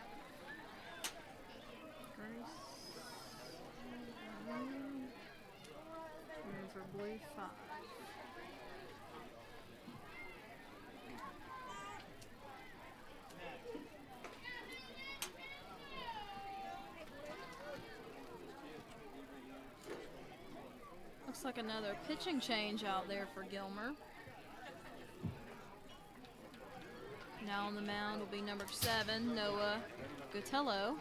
And for blue 5. Looks like another pitching change out there for Gilmer. Now on the mound will be number 7, Noah Gotello.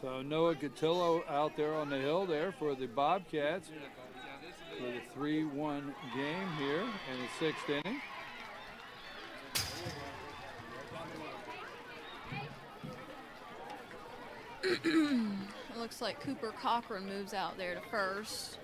So Noah Gatillo out there on the hill there for the Bobcats for the 3-1 game here in the 6th inning. It looks like Cooper Cochran moves out there to first.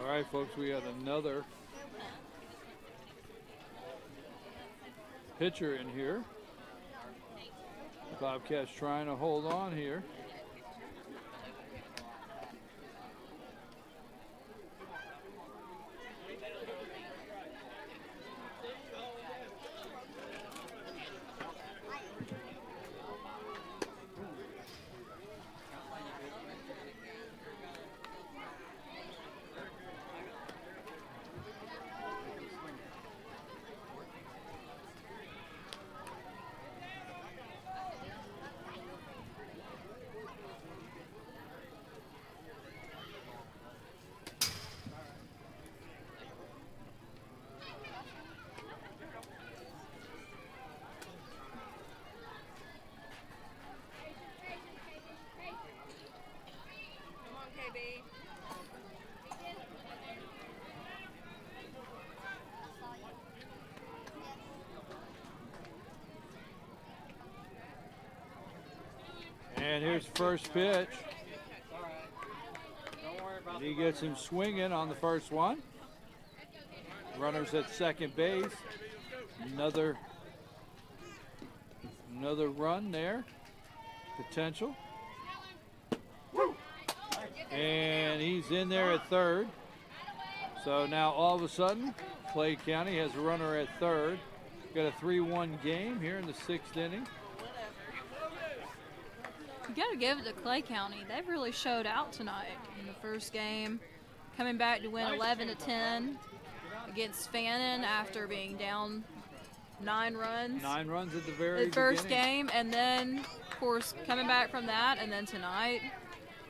All right, folks, we got another pitcher in here. Bobcats trying to hold on here. And here's first pitch. And he gets him swinging on the first one. Runners at second base. Another run there. Potential. And he's in there at third. So now all of a sudden, Clay County has a runner at third. Got a 3-1 game here in the 6th inning. You got to give it to Clay County. They've really showed out tonight in the first game, coming back to win 11-10 against Fannin after being down 9 runs. 9 runs at the very first beginning. game, and then, of course, coming back from that, and then tonight,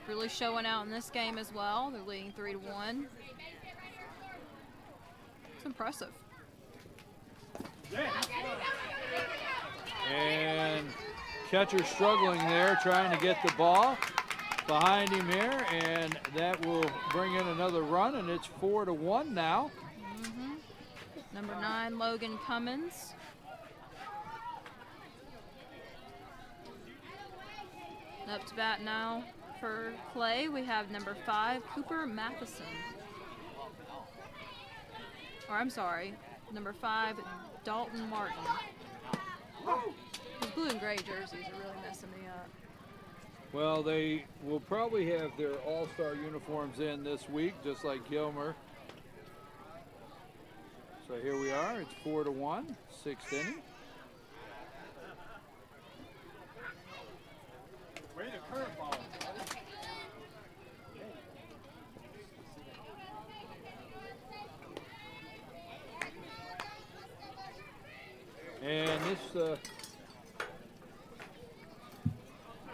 really showing out in this game as well. They're leading 3-1. It's impressive. And catcher struggling there, trying to get the ball behind him here, and that will bring in another run, and it's 4-1 now. Number 9, Logan Cummins. Up to bat now for Clay, we have number 5, Cooper Matheson. Or I'm sorry, number 5, Dalton Martin. He's blue and gray jerseys are really messing me up. Well, they will probably have their All-Star uniforms in this week, just like Gilmer. So here we are. It's 4-1, 6th inning. And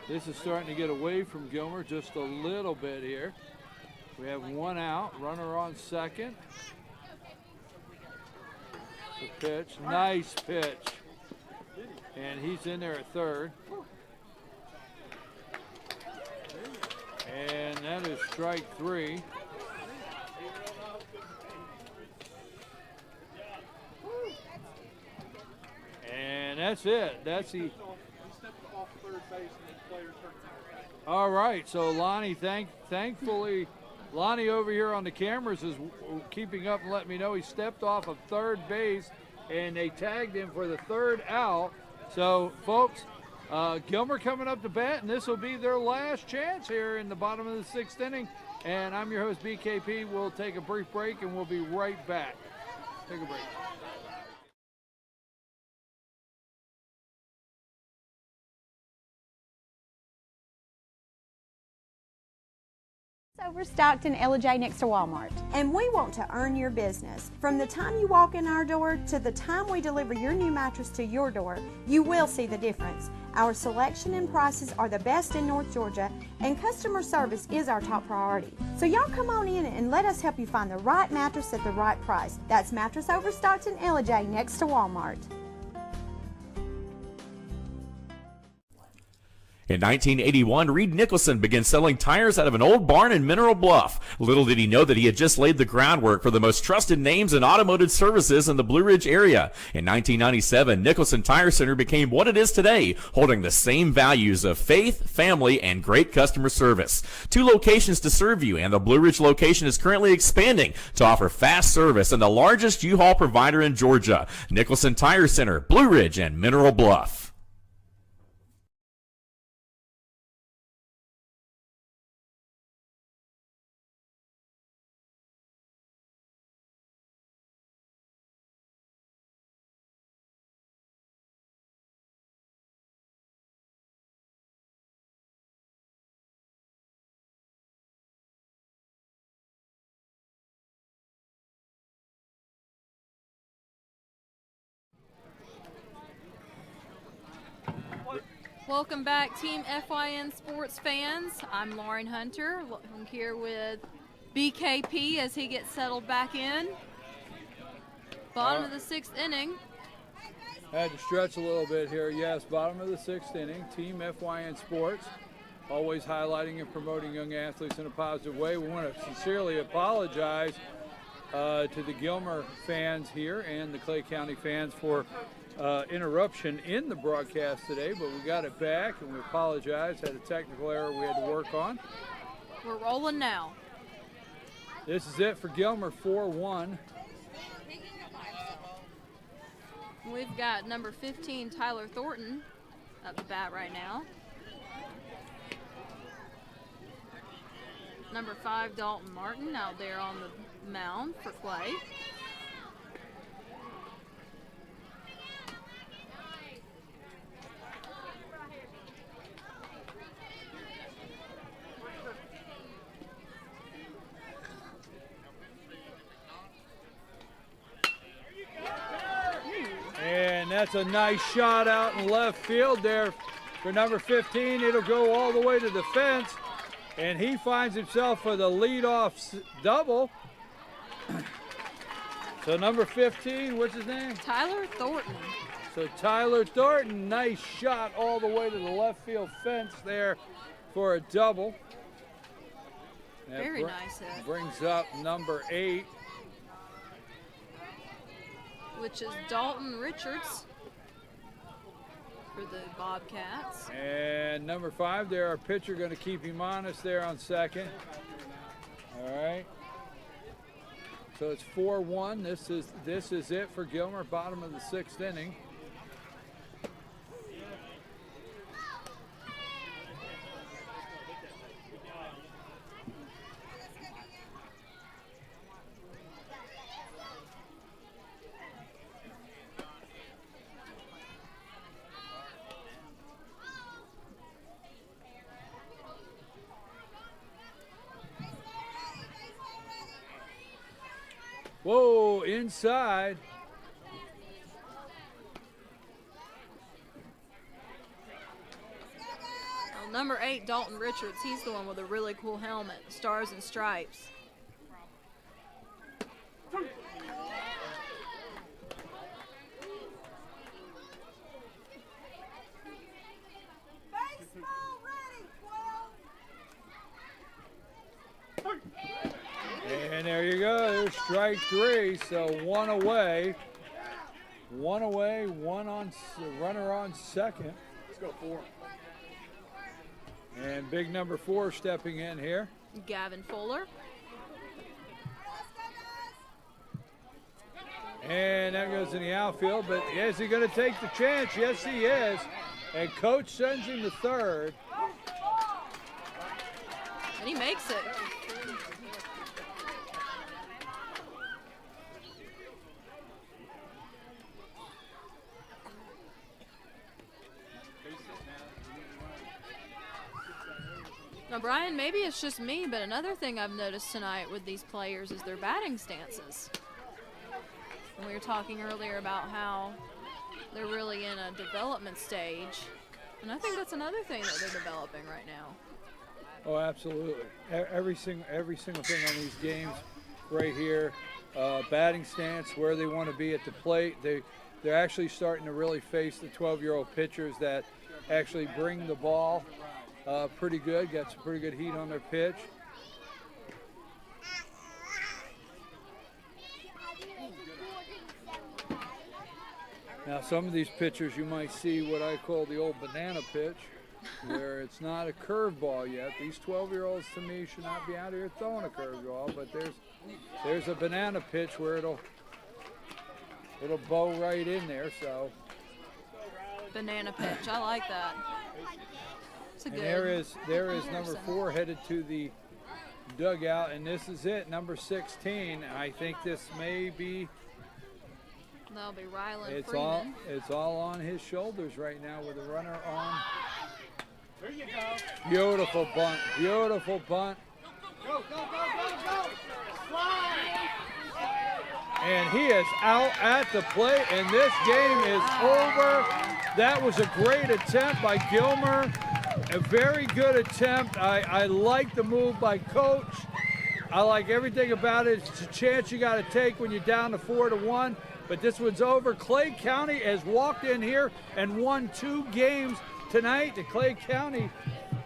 this is starting to get away from Gilmer just a little bit here. We have one out, runner on second. The pitch, nice pitch. And he's in there at third. And that is strike 3. And that's it. That's the. All right. So Lonnie, thankfully, Lonnie over here on the cameras is keeping up and letting me know he stepped off of third base, and they tagged him for the 3rd out. So, folks, Gilmer coming up to bat, and this will be their last chance here in the bottom of the 6th inning. And I'm your host, BKP. We'll take a brief break, and we'll be right back. Take a break. Overstocked in LJ next to Walmart. And we want to earn your business. From the time you walk in our door to the time we deliver your new mattress to your door, you will see the difference. Our selection and prices are the best in North Georgia, and customer service is our top priority. So y'all come on in and let us help you find the right mattress at the right price. That's Mattress Overstocked in LJ next to Walmart. In 1981, Reed Nicholson began selling tires out of an old barn in Mineral Bluff. Little did he know that he had just laid the groundwork for the most trusted names in automotive services in the Blue Ridge area. In 1997, Nicholson Tire Center became what it is today, holding the same values of faith, family, and great customer service. 2 locations to serve you, and the Blue Ridge location is currently expanding to offer fast service and the largest U-Haul provider in Georgia. Nicholson Tire Center, Blue Ridge, and Mineral Bluff. Welcome back, Team FYN Sports fans. I'm Lauren Hunter. I'm here with BKP as he gets settled back in. Bottom of the 6th inning. Had to stretch a little bit here. Yes, bottom of the 6th inning. Team FYN Sports, always highlighting and promoting young athletes in a positive way. We want to sincerely apologize to the Gilmer fans here and the Clay County fans for interruption in the broadcast today, but we got it back and we apologize. Had a technical error we had to work on. We're rolling now. This is it for Gilmer, 4-1. We've got number 15, Tyler Thornton, up to bat right now. Number 5, Dalton Martin, out there on the mound for Clay. And that's a nice shot out in left field there for number 15. It'll go all the way to the fence, and he finds himself for the leadoff double. So number 15, what's his name? Tyler Thornton. So Tyler Thornton, nice shot all the way to the left field fence there for a double. That Very nice hit. Brings up number 8. Which is Dalton Richards for the Bobcats. And number 5 there, our pitcher going to keep him honest there on second. All right. So it's 4-1. This is it for Gilmer, bottom of the 6th inning. Whoa, inside. Well, number 8, Dalton Richards, he's the one with a really cool helmet, stars and stripes. And there you go. There's strike 3. So one away. One away. Runner on second. Let's go 4. And big number 4 stepping in here. Gavin Fuller. And that goes in the outfield. But is he going to take the chance? Yes, he is. And coach sends him to third. And he makes it. Now, Brian, maybe it's just me, but another thing I've noticed tonight with these players is their batting stances. And we were talking earlier about how they're really in a development stage, and I think that's another thing that they're developing right now. Oh, absolutely. Every single thing on these games right here, batting stance, where they want to be at the plate. They're actually starting to really face the 12-year-old pitchers that actually bring the ball pretty good, got some pretty good heat on their pitch. Now, some of these pitchers, you might see what I call the old banana pitch, where it's not a curveball yet. These 12-year-olds, to me, should not be out here throwing a curveball, but there's a banana pitch where it'll bow right in there. So Banana pitch, I like that. It's a and good there is number comparison. 4 headed to the dugout, and this is it, number 16. I think this may be. That'll be Rylan Freeman. It's all on his shoulders right now with the runner on. There you go. Beautiful bunt. Beautiful bunt. Go, go, go, go, go. Slide. And he is out at the plate, and this game is over. That was a great attempt by Gilmer. A very good attempt. I like the move by Coach. I like everything about it. It's a chance you got to take when you're down to 4-1. But this one's over. Clay County has walked in here and won 2 games tonight. The Clay County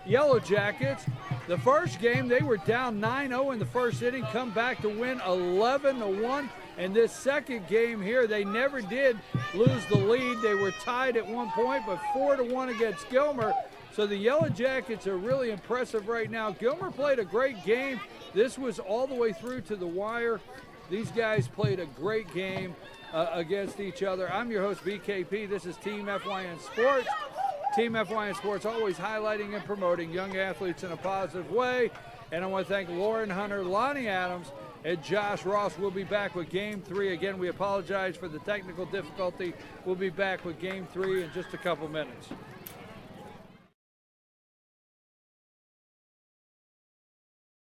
Yellow Jackets. The first game, they were down 9-0 in the first inning, come back to win 11-1. And this second game here, they never did lose the lead. They were tied at one point, but 4-1 against Gilmer. So the Yellow Jackets are really impressive right now. Gilmer played a great game. This was all the way through to the wire. These guys played a great game against each other. I'm your host, BKP. This is Team FYN Sports. Team FYN Sports always highlighting and promoting young athletes in a positive way. And I want to thank Lauren Hunter, Lonnie Adams, and Josh Ross. We'll be back with Game 3. Again, we apologize for the technical difficulty. We'll be back with Game 3 in just a couple minutes.